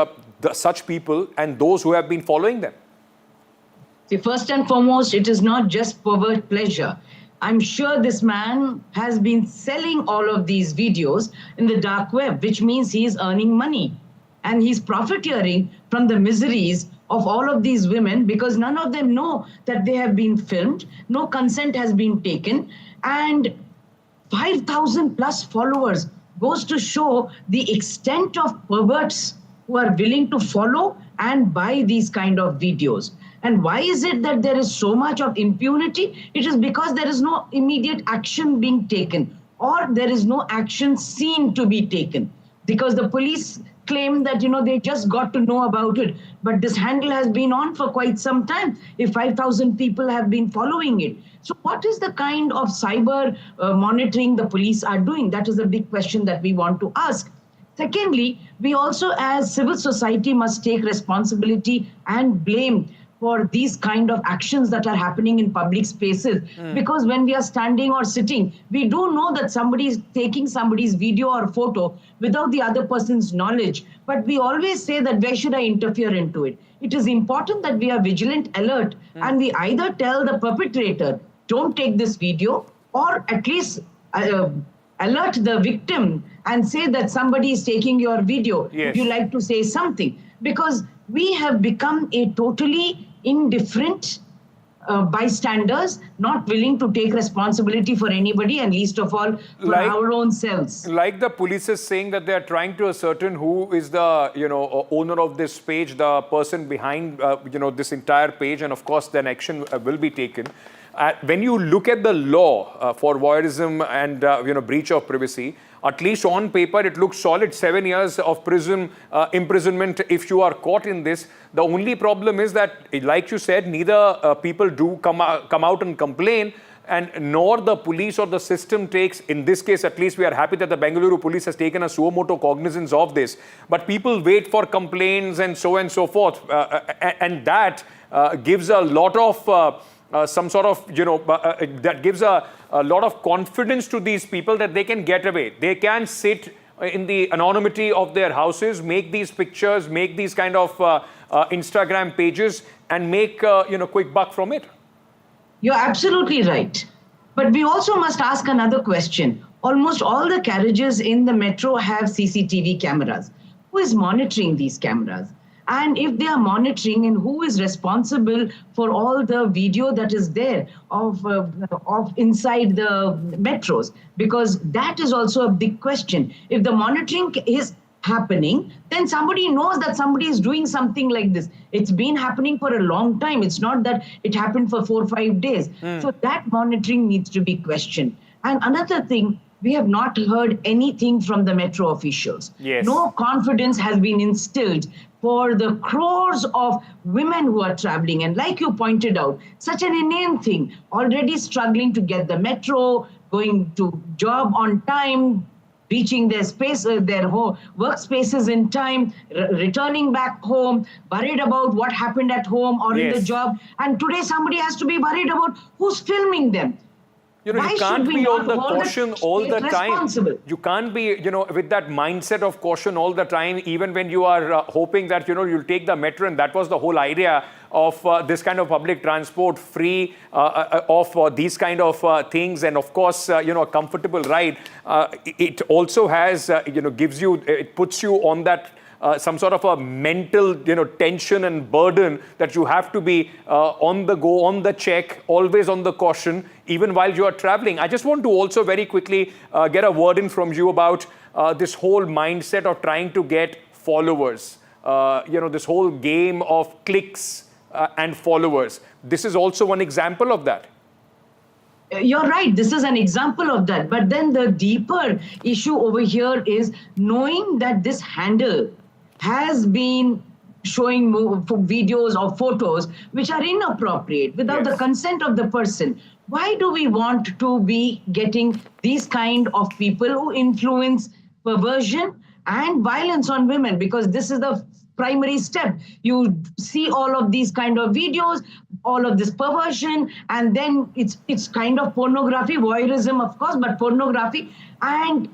such people and those who have been following them? See, first and foremost, it is not just pervert pleasure. I'm sure this man has been selling all of these videos in the dark web, which means he is earning money. And he's profiteering from the miseries of all of these women because none of them know that they have been filmed, no consent has been taken, and 5,000 plus followers goes to show the extent of perverts who are willing to follow and buy these kind of videos. And why is it that there is so much of impunity? It is because there is no immediate action being taken, or there is no action seen to be taken. Because the police claim that, they just got to know about it. But this handle has been on for quite some time, if 5,000 people have been following it. So what is the kind of cyber monitoring the police are doing? That is a big question that we want to ask. Secondly, we also as civil society must take responsibility and blame for these kind of actions that are happening in public spaces. Because when we are standing or sitting, we do know that somebody is taking somebody's video or photo without the other person's knowledge. But we always say that where should I interfere into it? It is important that we are vigilant, alert, and we either tell the perpetrator, don't take this video, or at least alert the victim and say that somebody is taking your video. Yes. Would you like to say something? Because we have become a totally indifferent bystanders, not willing to take responsibility for anybody, and least of all for our own selves. Like the police is saying that they are trying to ascertain who is the owner of this page, the person behind this entire page, and of course then action will be taken. When you look at the law for voyeurism and breach of privacy, at least on paper, it looks solid. 7 years of imprisonment if you are caught in this. The only problem is that, like you said, neither people do come out and complain, and nor the police or the system takes, in this case at least we are happy that the Bengaluru police has taken a suo motu cognizance of this. But people wait for complaints and so forth. And that gives a lot of that gives a lot of confidence to these people that they can get away. They can sit in the anonymity of their houses, make these pictures, make these kind of Instagram pages, and make quick buck from it. You're absolutely right. But we also must ask another question. Almost all the carriages in the metro have CCTV cameras. Who is monitoring these cameras? And if they are monitoring, and who is responsible for all the video that is there of inside the metros? Because that is also a big question. If the monitoring is happening, then somebody knows that somebody is doing something like this. It's been happening for a long time. It's not that it happened for 4 or 5 days. So that monitoring needs to be questioned. And another thing, we have not heard anything from the metro officials. Yes. No confidence has been instilled for the crores of women who are traveling. And like you pointed out, such an inane thing, already struggling to get the metro, going to job on time, reaching their space, their workspaces in time, returning back home, worried about what happened at home or in the job. And today somebody has to be worried about who's filming them. You know, Why you can't should we be not on the hold caution the all the state time. responsible? You can't be, you know, with that mindset of caution all the time, even when you are hoping that, you know, you'll take the metro. And that was the whole idea of this kind of public transport, free of these kind of things. And of course, you know, a comfortable ride. It also has, you know, gives you, it puts you on that some sort of a mental, you know, tension and burden that you have to be on the go, on the check, always on the caution, even while you are traveling. I just want to also very quickly get a word in from you about this whole mindset of trying to get followers. You know, this whole game of clicks and followers. This is also one example of that. You're right, this is an example of that. But then the deeper issue over here is knowing that this handle has been showing videos or photos which are inappropriate without the consent of the person. Why do we want to be getting these kind of people who influence perversion and violence on women? Because this is the primary step. You see all of these kind of videos, all of this perversion, and then it's kind of pornography, voyeurism of course, but pornography, and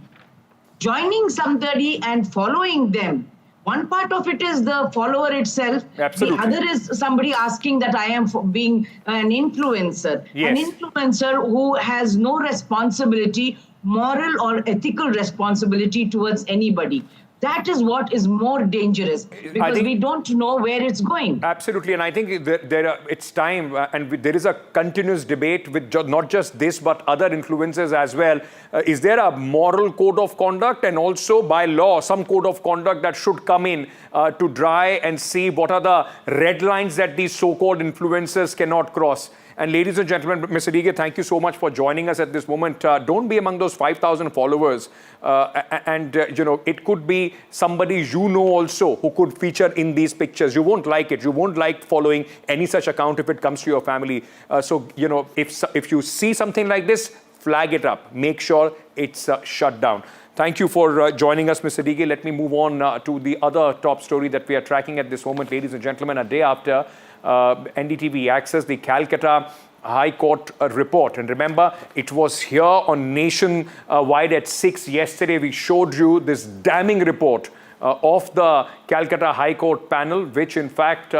joining somebody and following them. One part of it is the follower itself. Absolutely. The other is somebody asking that I am being an influencer. Yes. An influencer who has no responsibility, moral or ethical responsibility towards anybody. That is what is more dangerous, because we don't know where it's going. Absolutely, and I think it's time, and there is a continuous debate with not just this, but other influencers as well. Is there a moral code of conduct, and also by law, some code of conduct that should come in to try and see what are the red lines that these so-called influencers cannot cross? And ladies and gentlemen, Mr. Dige, thank you so much for joining us at this moment. Don't be among those 5,000 followers. You know, it could be somebody you know also who could feature in these pictures. You won't like it. You won't like following any such account if it comes to your family. So, you know, if you see something like this, flag it up. Make sure it's shut down. Thank you for joining us, Mr. Dige. Let me move on to the other top story that we are tracking at this moment, ladies and gentlemen. A day after NDTV accessed the Calcutta High Court report. And remember, it was here on Nationwide at 6 yesterday. We showed you this damning report of the Calcutta High Court panel, which in fact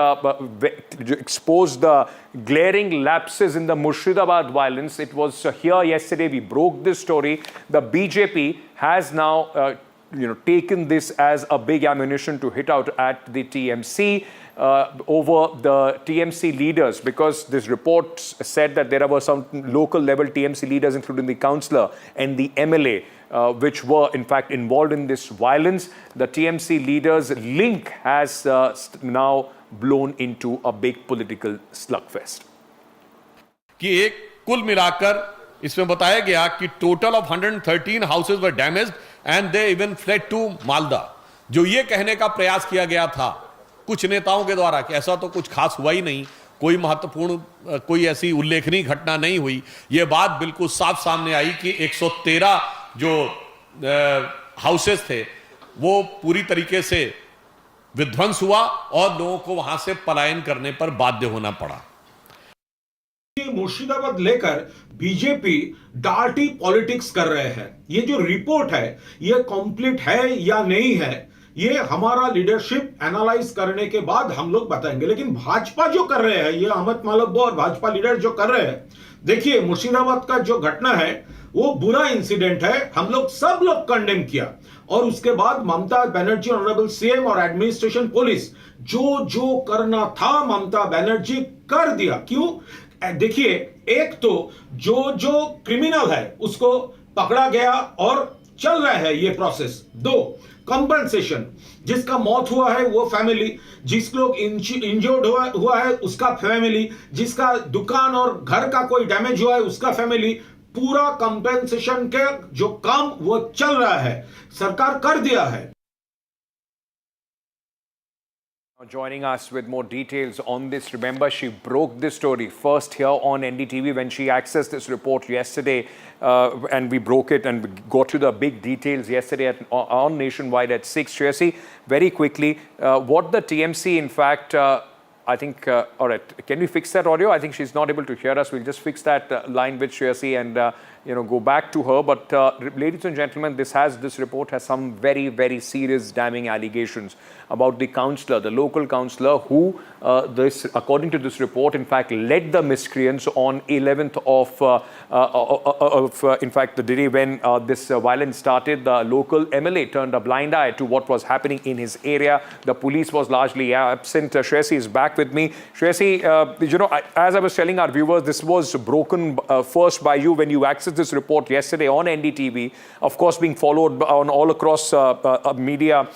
exposed the glaring lapses in the Murshidabad violence. It was here yesterday. We broke this story. The BJP has now taken this as a big ammunition to hit out at the TMC. Over the TMC leaders, because this report said that there were some local level TMC leaders, including the councillor and the MLA, which were in fact involved in this violence. The TMC leaders' link has now blown into a big political slugfest. कि एक कुल मिलाकर इसमें बताया गया कि total of 113 houses were damaged and they even fled to Malda. जो ये कहने का प्रयास किया गया था कुछ नेताओं के द्वारा कि ऐसा तो कुछ खास हुआ ही नहीं, कोई महत्वपूर्ण कोई ऐसी उल्लेखनीय घटना नहीं हुई, ये बात बिल्कुल साफ सामने आई कि 113 जो हाउसेस थे वो पूरी तरीके से विध्वंस हुआ और लोगों को वहां से पलायन करने पर बाध्य होना पड़ा। मुर्शिदाबाद लेकर बीजेपी डार्टी पॉलिटिक्स कर रहे हैं। ये जो रिपोर्ट है ये कंप्लीट है या नहीं है, ये हमारा लीडरशिप एनालाइज करने के बाद हम लोग बताएंगे। लेकिन भाजपा जो कर रहे हैं, ये अहमद मालब्बो और भाजपा लीडर जो कर रहे हैं, देखिए मुर्शिदाबाद का जो घटना है वो बुरा इंसिडेंट है, हम लोग सब लोग कंडेम किया। और उसके बाद ममता बनर्जी ऑनरेबल सीएम और एडमिनिस्ट्रेशन पुलिस जो जो करना था ममता बनर्जी कर दिया। क्यों? देखिए, एक तो जो क्रिमिनल है उसको पकड़ा गया और चल रहा है ये प्रोसेस। दो, कंपनसेशन, जिसका मौत हुआ है वो फैमिली, जिस लोग इंजर्ड हुआ है उसका फैमिली, जिसका दुकान और घर का कोई डैमेज हुआ है उसका फैमिली, पूरा कंपनसेशन के जो काम वो चल रहा है, सरकार कर दिया है। Joining us with more details on this. Remember, she broke this story first here on NDTV when she accessed this report yesterday, and we broke it and got to the big details yesterday on Nationwide at 6. Shreyasi, very quickly, what the TMC, in fact, I think, all right, can we fix that audio? I think she's not able to hear us. We'll just fix that line with Shreyasi and, go back to her. But ladies and gentlemen, this report has some very, very serious damning allegations about the councillor, the local councillor who, according to this report, in fact, led the miscreants on 11th of in fact, the day when this violence started. The local MLA turned a blind eye to what was happening in his area. The police was largely absent. Shreyasi is back with me. Shreyasi, as I was telling our viewers, this was broken first by you when you accessed this report yesterday on NDTV, of course being followed on all across media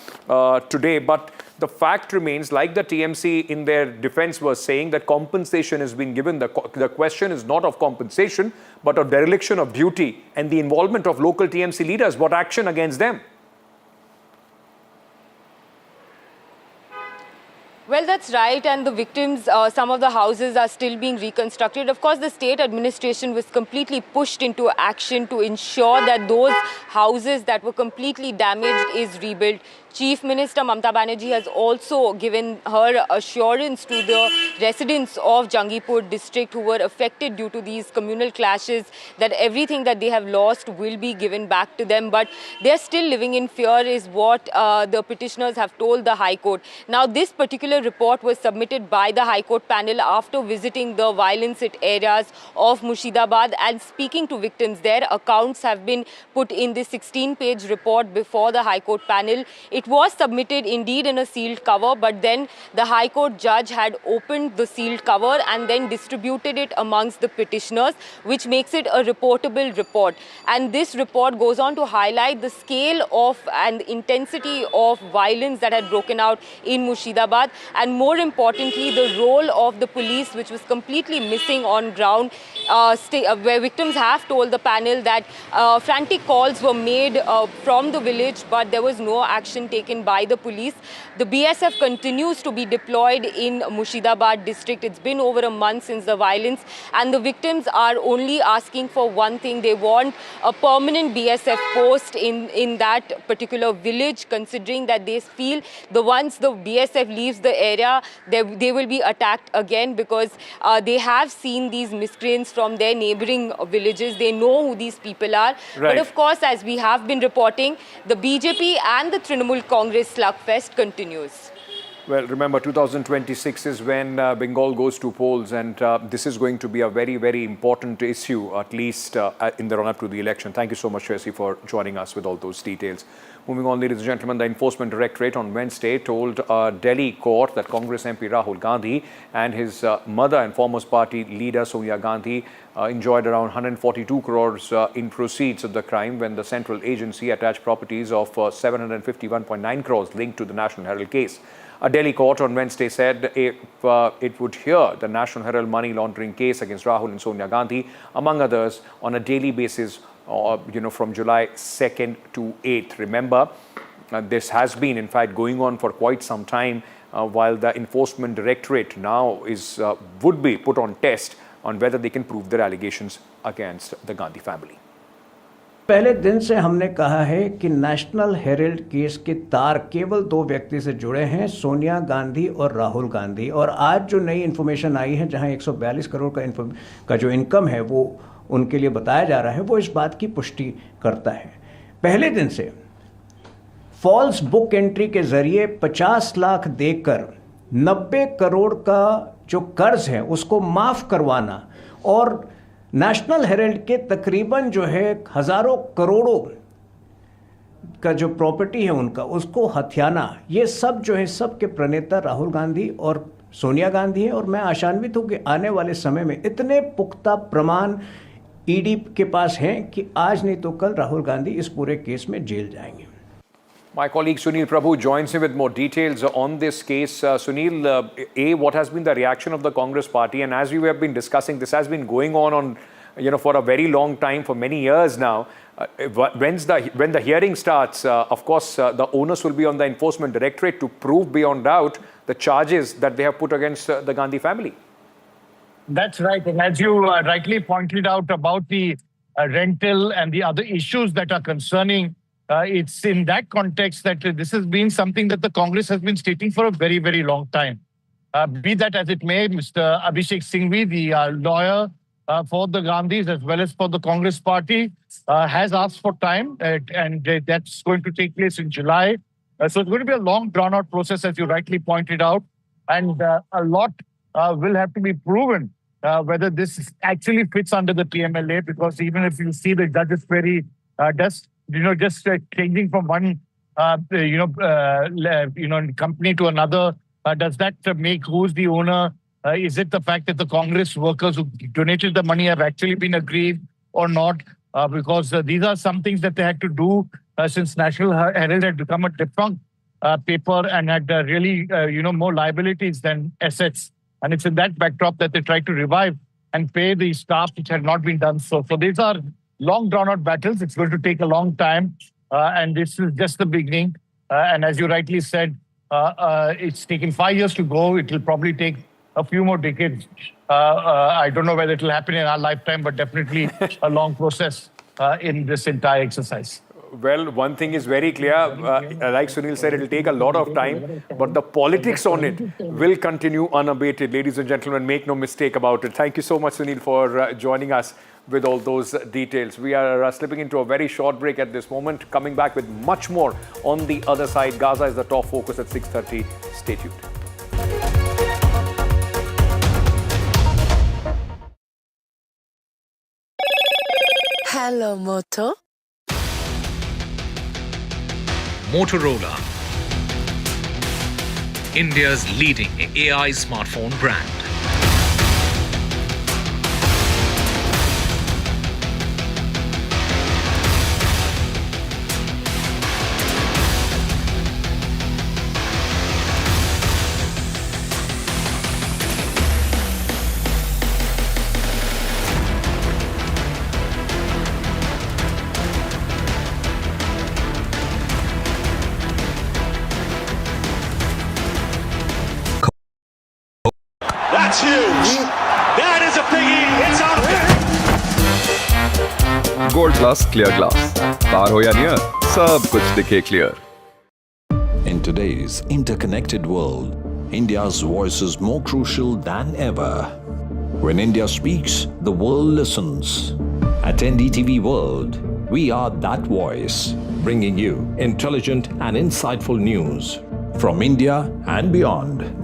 today. But the fact remains, like the TMC in their defense was saying, that compensation has been given. The question is not of compensation, but of dereliction of duty and the involvement of local TMC leaders. What action against them? Well, that's right. And the victims, some of the houses are still being reconstructed. Of course, the state administration was completely pushed into action to ensure that those houses that were completely damaged is rebuilt. Chief Minister Mamata Banerjee has also given her assurance to the residents of Jangipur district who were affected due to these communal clashes that everything that they have lost will be given back to them. But they're still living in fear is what the petitioners have told the High Court. Now, this particular report was submitted by the High Court panel after visiting the violence-hit areas of Murshidabad and speaking to victims. Their accounts have been put in this 16-page report before the High Court panel. It was submitted indeed in a sealed cover, but then the High Court judge had opened the sealed cover and then distributed it amongst the petitioners, which makes it a reportable report. And this report goes on to highlight the scale of and intensity of violence that had broken out in Murshidabad, and more importantly, the role of the police, which was completely missing on ground, where victims have told the panel that frantic calls were made from the village, but there was no action taken by the police. The BSF continues to be deployed in Murshidabad district. It's been over a month since the violence, and the victims are only asking for one thing. They want a permanent BSF post in that particular village, considering that they feel once the BSF leaves the area, they will be attacked again, because they have seen these miscreants from their neighboring villages. They know who these people are. Right. But of course, as we have been reporting, the BJP and the Trinamool Congress slugfest continues. Well, remember, 2026 is when Bengal goes to polls, and this is going to be a very, very important issue, at least in the run-up to the election. Thank you so much, Shreyasi, for joining us with all those details. Moving on, ladies and gentlemen, the Enforcement Directorate on Wednesday told a Delhi court that Congress MP Rahul Gandhi and his mother and former party leader Sonia Gandhi enjoyed around 142 crores in proceeds of the crime when the central agency attached properties of 751.9 crores linked to the National Herald case. A Delhi court on Wednesday said it would hear the National Herald money laundering case against Rahul and Sonia Gandhi, among others, on a daily basis, from July 2nd to 8th. Remember, this has been, in fact, going on for quite some time, while the Enforcement Directorate now would be put on test on whether they can prove their allegations against the Gandhi family. पहले दिन से हमने कहा है कि national Herald case के तार केवल दो व्यक्ति से जुड़े हैं, सोनिया गांधी और राहुल गांधी। और आज जो नई इन्फॉर्मेशन आई है, जहां 142 करोड़ का जो इनकम है वो उनके लिए बताया जा रहा है, वो इस बात की पुष्टि करता है। पहले दिन से फॉल्स बुक एंट्री के जरिए 50 लाख देकर 90 करोड़ का जो कर्ज है उसको माफ करवाना और नेशनल हेरल्ड के तकरीबन जो है हजारों करोड़ों का जो प्रॉपर्टी है उनका, उसको हथियाना, ये सब जो है सब के प्रणेता राहुल गांधी और सोनिया गांधी है। और मैं आशान्वित हूं कि आने वाले समय में इतने पुख्ता प्रमाण ईडी के पास हैं कि आज नहीं तो कल राहुल गांधी इस पूरे केस में जेल जाएंगे। My colleague Sunil Prabhu joins me with more details on this case. Sunil, what has been the reaction of the Congress party? And as we have been discussing, this has been going on for a very long time, for many years now. When the hearing starts, of course, the onus will be on the Enforcement Directorate to prove beyond doubt the charges that they have put against the Gandhi family. That's right. And as you rightly pointed out about the rental and the other issues that are concerning, it's in that context that this has been something that the Congress has been stating for a very, very long time. Be that as it may, Mr. Abhishek Singhvi, the lawyer for the Gandhis as well as for the Congress party, has asked for time, and that's going to take place in July. So it's going to be a long, drawn-out process, as you rightly pointed out, and a lot will have to be proven whether this actually fits under the PMLA, because even if you see the judge's query, just changing from one company to another, does that make who's the owner? Is it the fact that the Congress workers who donated the money have actually been aggrieved or not? Because these are some things that they had to do since National Herald had become a defunct paper and had really more liabilities than assets. And it's in that backdrop that they try to revive and pay the staff, which had not been done so. So these are long drawn-out battles. It's going to take a long time. And this is just the beginning. And as you rightly said, it's taken 5 years to go. It will probably take a few more decades. I don't know whether it will happen in our lifetime, but definitely a long process in this entire exercise. Well, one thing is very clear, like Sunil said, it will take a lot of time, but the politics on it will continue unabated. Ladies and gentlemen, make no mistake about it. Thank you so much, Sunil, for joining us with all those details. We are slipping into a very short break at this moment, coming back with much more on the other side. Gaza is the top focus at 6:30. Stay tuned. Hello, Moto. Motorola, India's leading AI smartphone brand. That's huge. That is a biggie. It's out of here. Gold Plus Clear Glass. Far ho ya near, sab kuch dikhe clear. In today's interconnected world, India's voice is more crucial than ever. When India speaks, the world listens. At NDTV World, we are that voice, bringing you intelligent and insightful news from India and beyond.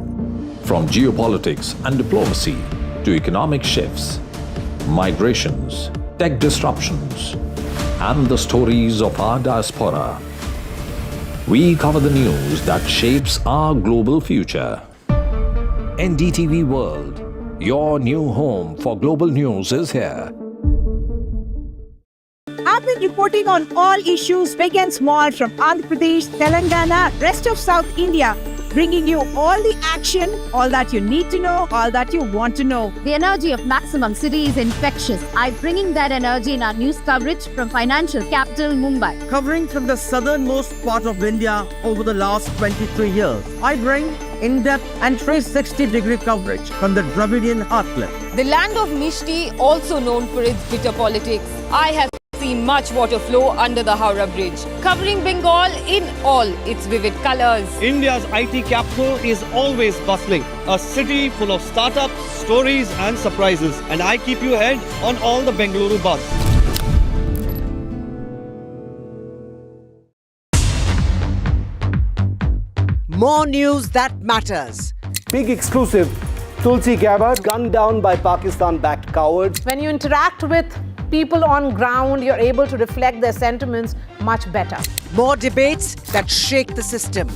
From geopolitics and diplomacy to economic shifts, migrations, tech disruptions, and the stories of our diaspora, we cover the news that shapes our global future. NDTV World, your new home for global news, is here. I've been reporting on all issues big and small from Andhra Pradesh, Telangana, rest of South India, bringing you all the action, all that you need to know, all that you want to know. The energy of maximum city is infectious. I'm bringing that energy in our news coverage from financial capital Mumbai. Covering from the southernmost part of India over the last 23 years, I bring in-depth and 360-degree coverage from the Dravidian heartland. The land of Mishti, also known for its bitter politics. I have seen much water flow under the Howrah Bridge, covering Bengal in all its vivid colors. India's IT capital is always bustling, a city full of startups, stories and surprises. And I keep you ahead on all the Bengaluru buzz. More news that matters. Big exclusive. Tulsi Gabbard gunned down by Pakistan-backed cowards. When you interact with people on ground, you're able to reflect their sentiments much better. More debates that shake the system.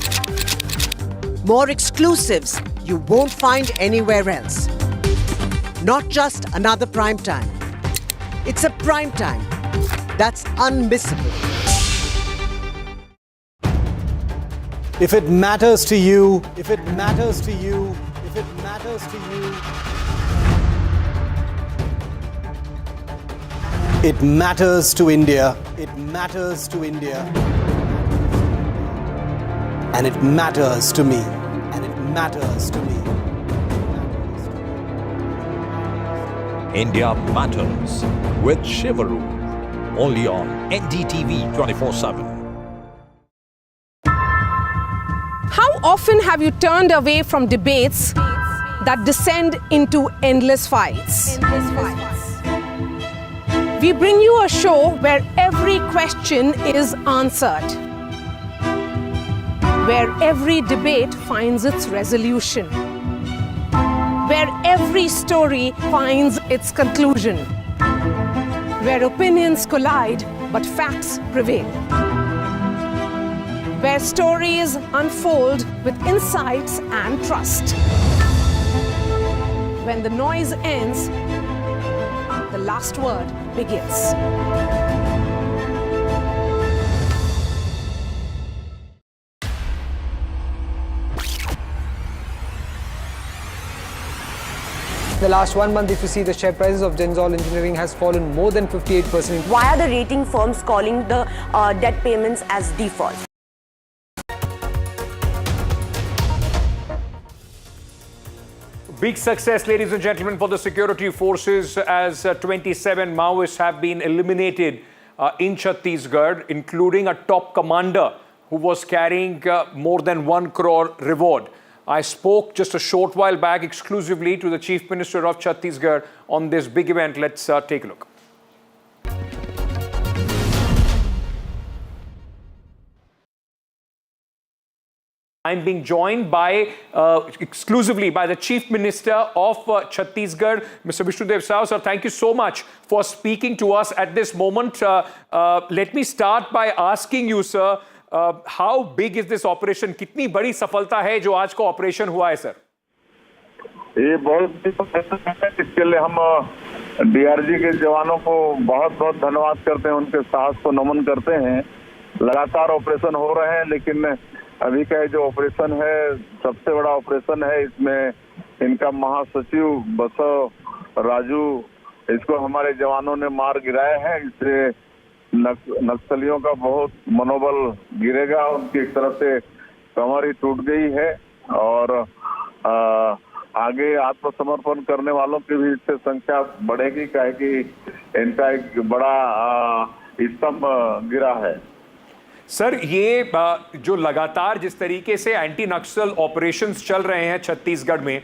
More exclusives you won't find anywhere else. Not just another prime time. It's a prime time that's unmissable. If it matters to you, if it matters to you, if it matters to you, it matters to India. It matters to India. And it matters to me. And it matters to me. India Matters with Shivaru. Only on NDTV 24/7. How often have you turned away from debates that descend into endless fights? We bring you a show where every question is answered, where every debate finds its resolution, where every story finds its conclusion, where opinions collide but facts prevail, where stories unfold with insights and trust. When the noise ends, the last word begins. The last 1 month, if you see, the share prices of Genzol Engineering has fallen more than 58%. Why are the rating firms calling the debt payments as default? Big success, ladies and gentlemen, for the security forces as 27 Maoists have been eliminated in Chhattisgarh, including a top commander who was carrying more than 1 crore reward. I spoke just a short while back exclusively to the Chief Minister of Chhattisgarh on this big event. Let's take a look. I'm being joined by exclusively by the Chief Minister of Chhattisgarh, Mr. Vishnudev Sahu. Sir, thank you so much for speaking to us at this moment. Let me start by asking you, sir, how big is this operation? कितनी बड़ी सफलता है जो आज को operation हुआ है, sir? ये बहुत इसके लिए हम डीआरजी के जवानों को बहुत बहुत धन्यवाद करते हैं, उनके साहस को नमन करते हैं। लगातार ऑपरेशन हो रहे हैं, लेकिन अभी का जो ऑपरेशन है सबसे बड़ा ऑपरेशन है। इसमें इनका महासचिव बसव राजू, इसको हमारे जवानों ने मार गिराया है। इससे नक्सलियों का बहुत मनोबल गिरेगा, उनकी एक तरफ से कमर ही टूट गई है और आगे आत्मसमर्पण करने वालों की भी इससे संख्या बढ़ेगी, काहे कि इनका एक बड़ा स्तंभ गिरा है। सर, ये जो लगातार जिस तरीके से एंटी नक्सल ऑपरेशंस चल रहे हैं छत्तीसगढ़ में,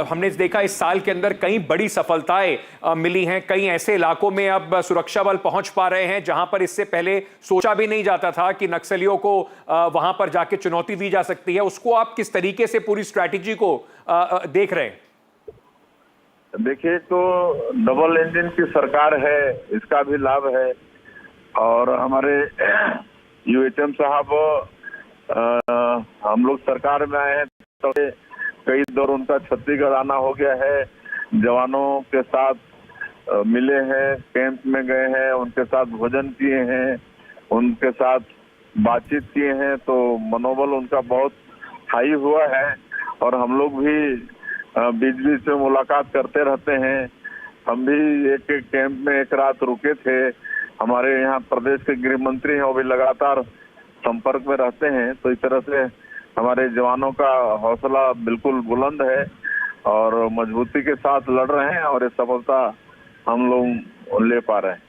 हमने देखा इस साल के अंदर कई बड़ी सफलताएं मिली हैं। कई ऐसे इलाकों में अब सुरक्षा बल पहुंच पा रहे हैं जहां पर इससे पहले सोचा भी नहीं जाता था कि नक्सलियों को वहां पर जाके चुनौती दी जा सकती है। उसको आप किस तरीके से पूरी स्ट्रैटेजी को देख रहे हैं? देखिए, तो डबल इंजन की सरकार है, इसका भी लाभ है। और हमारे यूएचएम साहब, हम लोग सरकार में आए हैं तो कई दौर उनका छत्तीसगढ़ आना हो गया है। जवानों के साथ मिले हैं, कैंप में गए हैं, उनके साथ भोजन किए हैं, उनके साथ बातचीत किए हैं, तो मनोबल उनका बहुत हाई हुआ है। और हम लोग भी बीच बीच में मुलाकात करते रहते हैं। हम भी एक कैंप में एक रात रुके थे। हमारे यहाँ प्रदेश के गृह मंत्री हैं, वो भी लगातार संपर्क में रहते हैं। तो इस तरह से हमारे जवानों का हौसला बिल्कुल बुलंद है और मजबूती के साथ लड़ रहे हैं और ये सफलता हम लोग ले पा रहे हैं।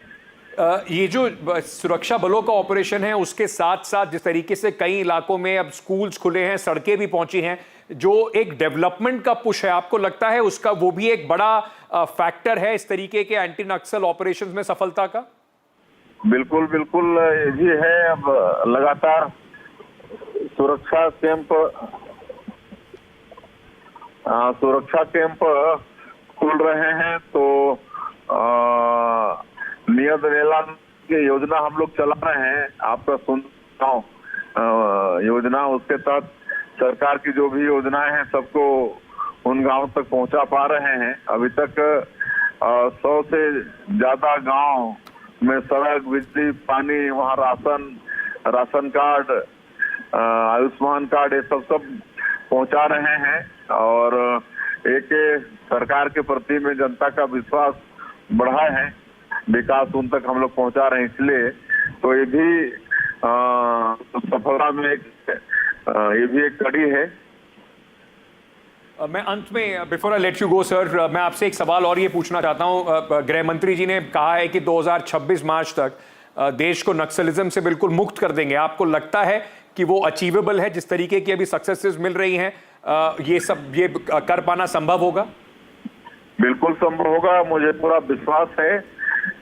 ये जो सुरक्षा बलों का ऑपरेशन है, उसके साथ साथ जिस तरीके से कई इलाकों में अब स्कूल्स खुले हैं, सड़कें भी पहुंची हैं, जो एक डेवलपमेंट का पुश है, आपको लगता है उसका वो भी एक बड़ा फैक्टर है इस तरीके के एंटी नक्सल ऑपरेशंस में सफलता का? बिल्कुल बिल्कुल, ये भी है। अब लगातार सुरक्षा कैंप खुल रहे हैं, तो नियत एलान की योजना हम लोग चला रहे हैं। आपका सुनता हूँ योजना, उसके तहत सरकार की जो भी योजनाएं हैं सबको उन गांव तक पहुंचा पा रहे हैं। अभी तक 100 से ज्यादा गांव में सड़क, बिजली, पानी, वहाँ राशन कार्ड, आयुष्मान कार्ड, ये सब पहुंचा रहे हैं। और एक सरकार के प्रति में जनता का विश्वास बढ़ा है, विकास उन तक हम लोग पहुंचा रहे हैं। इसलिए तो ये भी सफलता में ये भी एक कड़ी है। मैं अंत में before I let you go sir, मैं आपसे एक सवाल और ये पूछना चाहता हूँ। गृह मंत्री जी ने कहा है कि 2026 मार्च तक देश को नक्सलिज्म से बिल्कुल मुक्त कर देंगे। आपको लगता है कि वो अचीवेबल है? जिस तरीके की अभी सक्सेसेस मिल रही हैं, ये कर पाना संभव होगा? बिल्कुल संभव होगा, मुझे पूरा विश्वास है।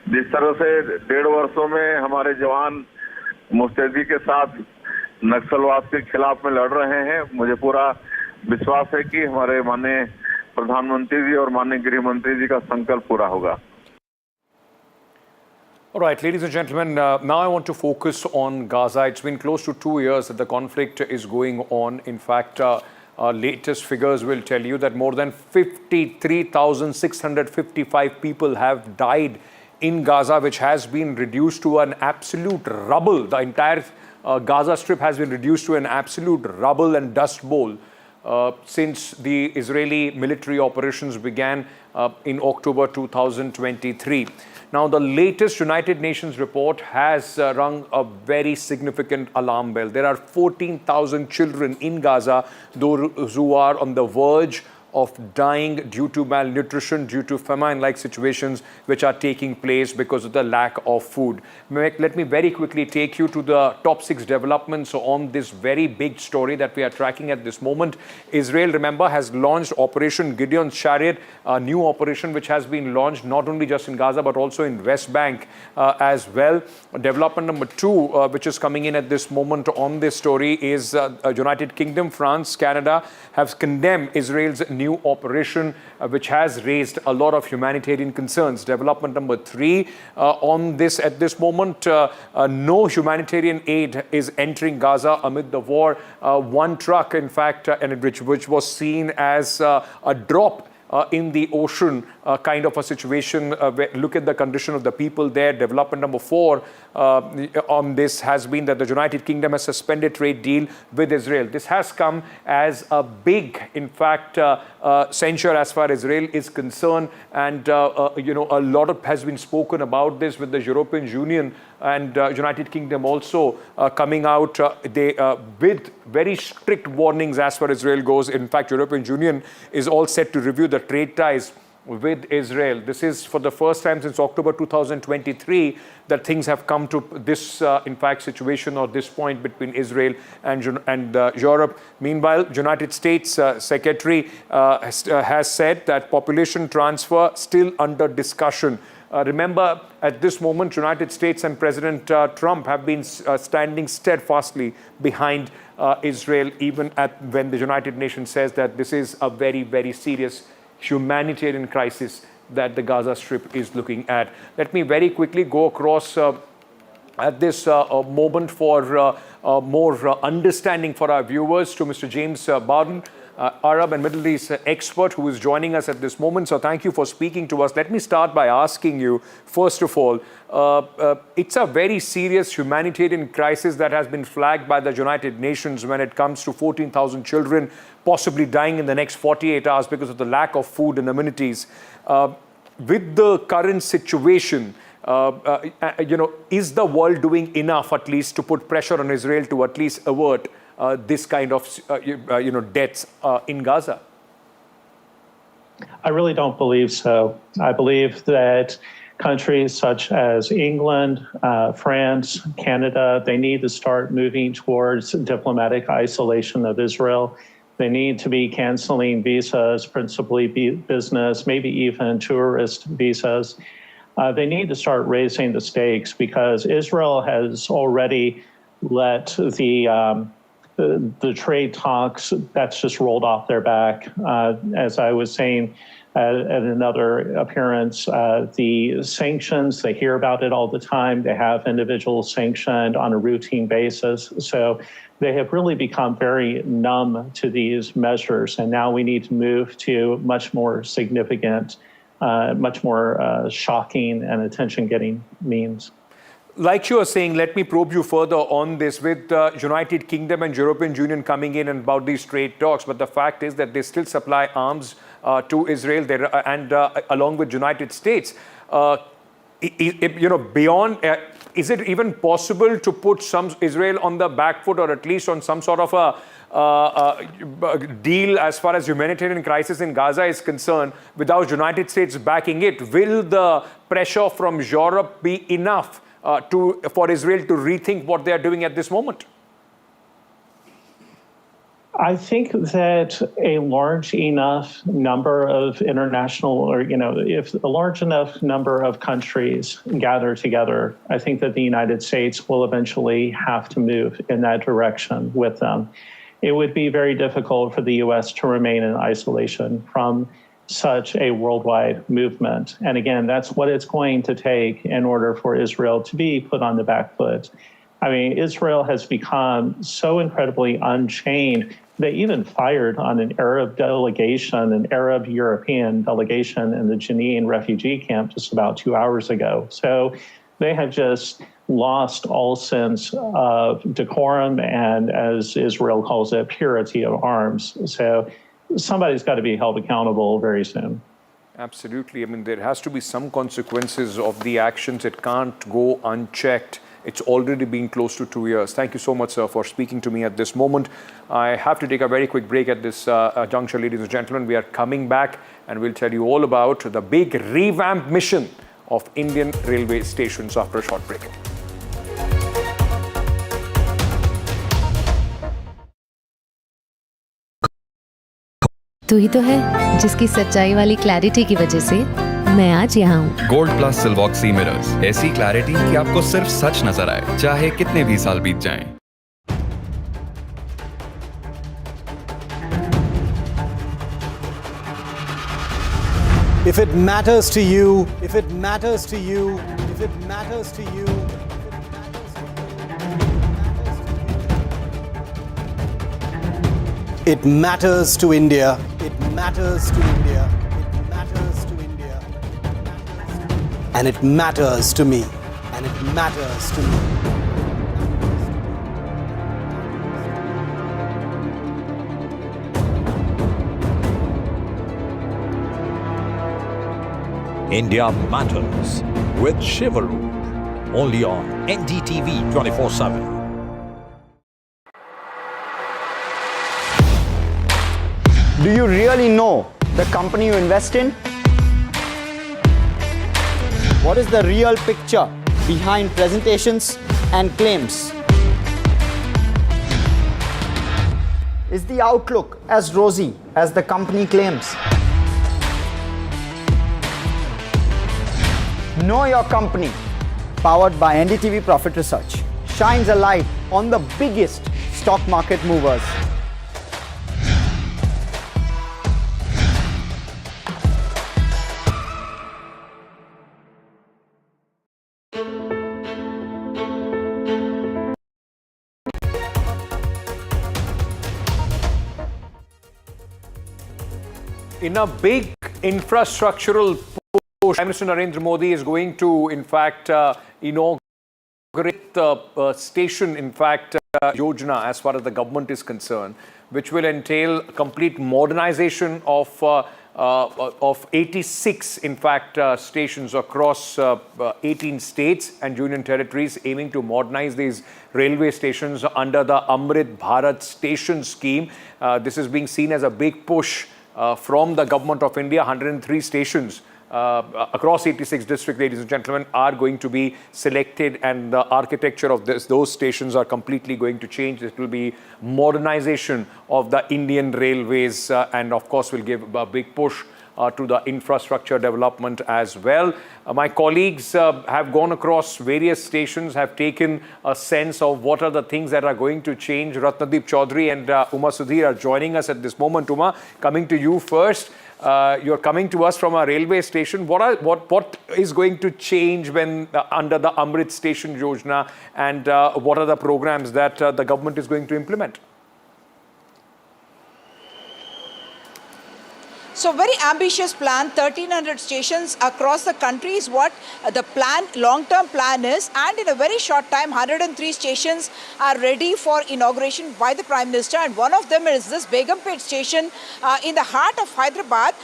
जिस तरह से 1.5 वर्षों में हमारे जवान मुस्तैदी के साथ नक्सलवाद के खिलाफ में लड़ रहे हैं, मुझे पूरा विश्वास है कि हमारे माननीय प्रधानमंत्री जी और माननीय गृह मंत्री जी का संकल्प पूरा होगा। All right, ladies and gentlemen, now I want to focus on Gaza. It's been close to 2 years that the conflict is going on. In fact, latest figures will tell you that more than 53,655 people have died in Gaza, which has been reduced to an absolute rubble. The entire Gaza Strip has been reduced to an absolute rubble and dust bowl since the Israeli military operations began in October 2023. Now, the latest United Nations report has rung a very significant alarm bell. There are 14,000 children in Gaza, those who are on the verge of dying due to malnutrition, due to famine-like situations which are taking place because of the lack of food. Let me very quickly take you to the top 6 developments on this very big story that we are tracking at this moment. Israel, remember, has launched Operation Gideon's Chariot, a new operation which has been launched not only just in Gaza but also in West Bank as well. Development number 2, which is coming in at this moment on this story, is United Kingdom, France, Canada have condemned Israel's new operation, which has raised a lot of humanitarian concerns. Development number 3 on this at this moment, no humanitarian aid is entering Gaza amid the war. One truck, in fact, and which was seen as a drop in the ocean, kind of a situation. Look at the condition of the people there. Development number 4 on this has been that the United Kingdom has suspended trade deal with Israel. This has come as a big, in fact, censure as far as Israel is concerned. And, a lot has been spoken about this with the European Union and United Kingdom also coming out with very strict warnings as far as Israel goes. In fact, European Union is all set to review the trade ties with Israel. This is for the first time since October 2023 that things have come to this, in fact, situation or this point between Israel and Europe. Meanwhile, United States Secretary has said that population transfer still under discussion. Remember, at this moment, United States and President Trump have been standing steadfastly behind Israel, even when the United Nations says that this is a very, very serious humanitarian crisis that the Gaza Strip is looking at. Let me very quickly go across at this moment for more understanding for our viewers to Mr. James Barden, Arab and Middle East expert who is joining us at this moment. So thank you for speaking to us. Let me start by asking you, first of all, it's a very serious humanitarian crisis that has been flagged by the United Nations when it comes to 14,000 children possibly dying in the next 48 hours because of the lack of food and amenities. With the current situation, is the world doing enough at least to put pressure on Israel to at least avert this kind of, deaths in Gaza? I really don't believe so. I believe that countries such as England, France, Canada, they need to start moving towards diplomatic isolation of Israel. They need to be canceling visas, principally business, maybe even tourist visas. They need to start raising the stakes because Israel has already let the trade talks, that's just rolled off their back. As I was saying at another appearance, the sanctions, they hear about it all the time. They have individuals sanctioned on a routine basis. So they have really become very numb to these measures. And now we need to move to much more significant, much more shocking and attention-getting means. Like you are saying, let me probe you further on this with United Kingdom and European Union coming in and about these trade talks. But the fact is that they still supply arms to Israel and along with United States. Beyond is it even possible to put Israel on the back foot, or at least on some sort of a deal as far as humanitarian crisis in Gaza is concerned without United States backing it? Will the pressure from Europe be enough for Israel to rethink what they are doing at this moment? I think that a large enough number of international, or, if a large enough number of countries gather together, I think that the United States will eventually have to move in that direction with them. It would be very difficult for the U.S. to remain in isolation from such a worldwide movement. And again, that's what it's going to take in order for Israel to be put on the back foot. I mean, Israel has become so incredibly unchained. They even fired on an Arab delegation, an Arab European delegation in the Jenin refugee camp just about 2 hours ago. So they have just lost all sense of decorum and, as Israel calls it, purity of arms. So somebody's got to be held accountable very soon. Absolutely. I mean, there has to be some consequences of the actions. It can't go unchecked. It's already been close to 2 years. Thank you so much, sir, for speaking to me at this moment. I have to take a very quick break at this juncture, ladies and gentlemen. We are coming back and we'll tell you all about the big revamp mission of Indian railway stations after a short break. तू ही तो है जिसकी सच्चाई वाली clarity की वजह से मैं आज यहाँ हूँ। गोल्ड प्लस सिल्वॉक्सी मिरर्स, ऐसी क्लैरिटी कि आपको सिर्फ सच नजर आए, चाहे कितने भी साल बीत जाएं। If it matters to you, if it matters to you, if it matters to you, it matters to India. It matters to India. It matters to India. And it matters to me. And it matters to me. India Matters with Shivaru, only on NDTV 24/7. Do you really know the company you invest in? What is the real picture behind presentations and claims? Is the outlook as rosy as the company claims? Know Your Company, powered by NDTV Profit Research, shines a light on the biggest stock market movers. In a big infrastructural push, Prime Minister Narendra Modi is going to, in fact, inaugurate the station, in fact, Yojana as far as the government is concerned, which will entail complete modernization of 86, in fact, stations across 18 states and union territories, aiming to modernize these railway stations under the Amrit Bharat Station scheme. This is being seen as a big push from the government of India. 103 stations across 86 districts, ladies and gentlemen, are going to be selected, and the architecture of those stations are completely going to change. It will be modernization of the Indian railways, and of course will give a big push to the infrastructure development as well. My colleagues have gone across various stations, have taken a sense of what are the things that are going to change. Ratnadeep Chaudhary and Uma Sudhir are joining us at this moment. Uma, coming to you first. You're coming to us from a railway station. What is going to change when under the Amrit Station Yojana, and what are the programs that the government is going to implement? So very ambitious plan, 1,300 stations across the country is what the plan, long-term plan is, and in a very short time, 103 stations are ready for inauguration by the Prime Minister, and one of them is this Begumpet station in the heart of Hyderabad,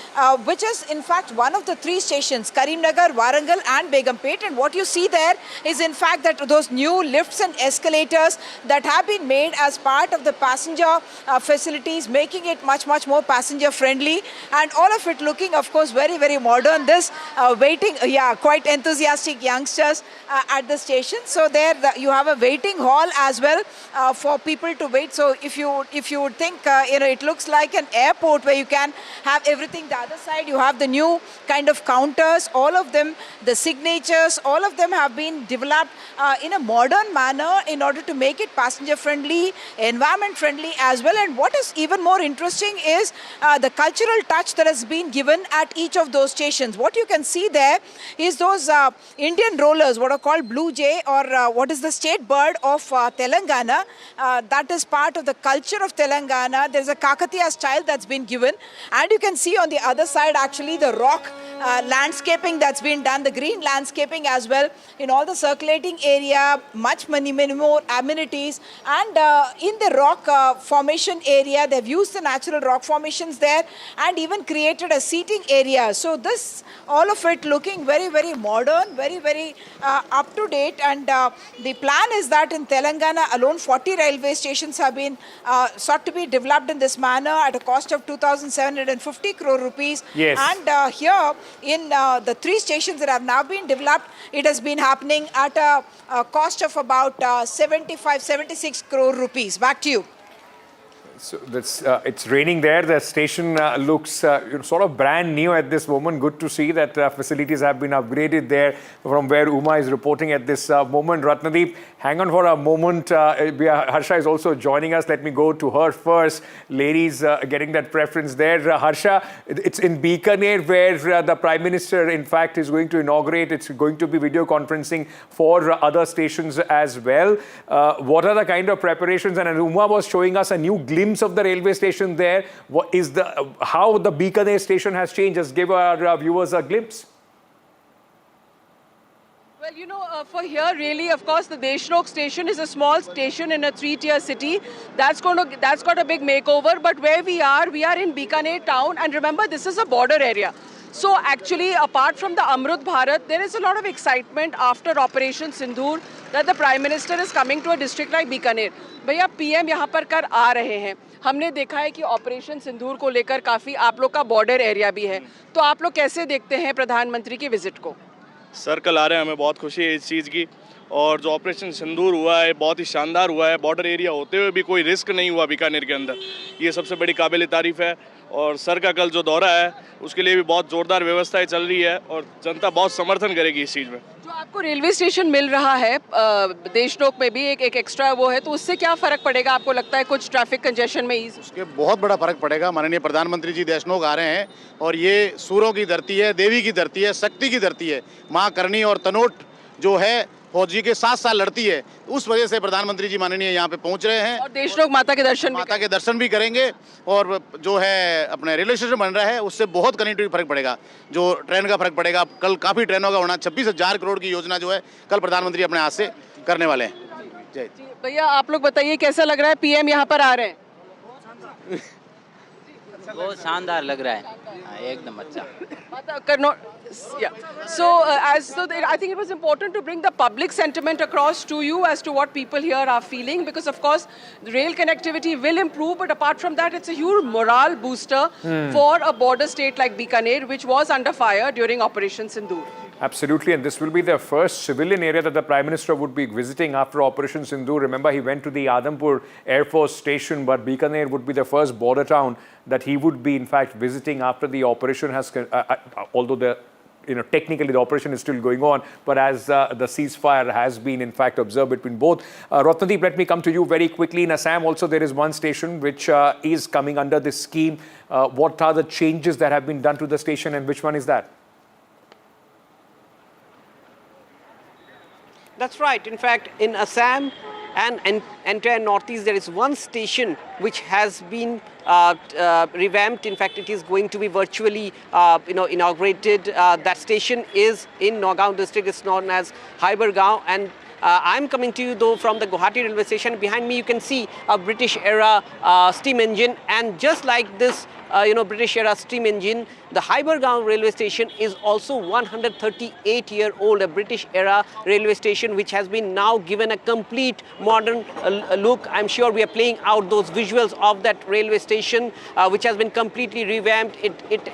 which is in fact one of the 3 stations, Karimnagar, Warangal and Begumpet. And what you see there is in fact that those new lifts and escalators that have been made as part of the passenger facilities, making it much more passenger friendly, and all of it looking of course very modern. This waiting, quite enthusiastic youngsters at the station. So there you have a waiting hall as well for people to wait. So if you would think it looks like an airport where you can have everything. The other side you have the new kind of counters, all of them, the signatures, all of them have been developed in a modern manner in order to make it passenger friendly, environment friendly as well. And what is even more interesting is the cultural touch that has been given at each of those stations. What you can see there is those Indian rollers, what are called blue jay, or what is the state bird of Telangana. That is part of the culture of Telangana. There's a Kakatiya style that's been given, and you can see on the other side actually the rock landscaping that's been done, the green landscaping as well in all the circulating area, many more amenities. And in the rock formation area, they've used the natural rock formations there and even created a seating area. So this, all of it looking very modern, very up to date. And the plan is that in Telangana alone 40 railway stations have been sought to be developed in this manner at a cost of 2,750 crore rupees. Yes. And here in the 3 stations that have now been developed, it has been happening at a cost of about 76 crore rupees. Back to you. So that's, it's raining there. The station looks sort of brand new at this moment. Good to see that facilities have been upgraded there from where Uma is reporting at this moment. Ratnadeep, hang on for a moment. Harsha is also joining us. Let me go to her first. Ladies getting that preference there. Harsha, it's in Bikaner where the Prime Minister, in fact, is going to inaugurate. It's going to be video conferencing for other stations as well. What are the kind of preparations? And Uma was showing us a new glimpse of the railway station there. What is how the Bikaner station has changed? Just give our viewers a glimpse. Well, for here, really, of course, the Deshnok station is a small station in a 3-tier city. That's got a big makeover. But where we are in Bikaner town, and remember, this is a border area. So actually, apart from the Amrut Bharat, there is a lot of excitement after Operation Sindoor that the Prime Minister is coming to a district like Bikaner. भैया PM यहाँ पर कर आ रहे हैं. हमने देखा है कि ऑपरेशन सिंदूर को लेकर काफ़ी आप लोग का बॉर्डर एरिया भी है. तो आप लोग कैसे देखते हैं प्रधानमंत्री की विजिट को? सर कल आ रहे हैं, हमें बहुत खुशी है इस चीज़ की. और जो ऑपरेशन सिंदूर हुआ है बहुत ही शानदार हुआ है. बॉर्डर एरिया होते हुए भी कोई रिस्क नहीं हुआ बीकानेर के अंदर. ये सबसे बड़ी काबिल तारीफ़ है. और सर का कल जो दौरा है उसके लिए भी बहुत ज़ोरदार व्यवस्थाएं चल रही है और जनता बहुत समर्थन करेगी इस चीज़ में. जो आपको रेलवे स्टेशन मिल रहा है देशनोक में भी एक एक्स्ट्रा वो है, तो उससे क्या फ़र्क पड़ेगा आपको लगता है? कुछ ट्रैफिक कंजेशन में ईज? उसके बहुत बड़ा फ़र्क पड़ेगा. माननीय प्रधानमंत्री जी देशनोक आ रहे हैं और ये सूरों की धरती है, देवी की धरती है, शक्ति की धरती है. माँ करनी और तनोट जो है फौजी के साथ लड़ती है. उस वजह से प्रधानमंत्री जी माननीय यहाँ पे पहुँच रहे हैं और देशनोक माता के दर्शन भी करेंगे. और जो है अपने रेलवे स्टेशन बन रहा है उससे बहुत कनेक्टिविटी फर्क पड़ेगा. जो ट्रेन का फर्क पड़ेगा. कल काफ़ी ट्रेनों का होना. 26,000 करोड़ की योजना जो है कल प्रधानमंत्री अपने हाथ से करने वाले हैं. जय. भैया आप लोग बताइए कैसा लग रहा है PM यहाँ पर आ रहे हैं? बहुत शानदार लग रहा है, एकदम अच्छा. I think it was important to bring the public sentiment across to you as to what people here are feeling, because of course the rail connectivity will improve, but apart from that it's a huge morale booster for a border state like Bikaner, which was under fire during Operation Sindoor. Absolutely, and this will be the first civilian area that the Prime Minister would be visiting after Operation Sindoor. Remember, he went to the Adampur Air Force Station, but Bikaner would be the first border town that he would be, in fact, visiting after the operation has, although technically the operation is still going on, but as the ceasefire has been, in fact, observed between both. Ratnadeep, let me come to you very quickly. In Assam also, there is one station which is coming under this scheme. What are the changes that have been done to the station, and which one is that? That's right. In fact, in Assam, and entire northeast, there is one station which has been revamped. In fact, it is going to be virtually inaugurated. That station is in Nagaon district. It's known as Hybergaon, and I'm coming to you though from the Guwahati railway station. Behind me you can see a British era steam engine, and just like this British era steam engine, the Hybergaon railway station is also 138-year-old, a British era railway station which has been now given a complete modern look. I'm sure we are playing out those visuals of that railway station which has been completely revamped. It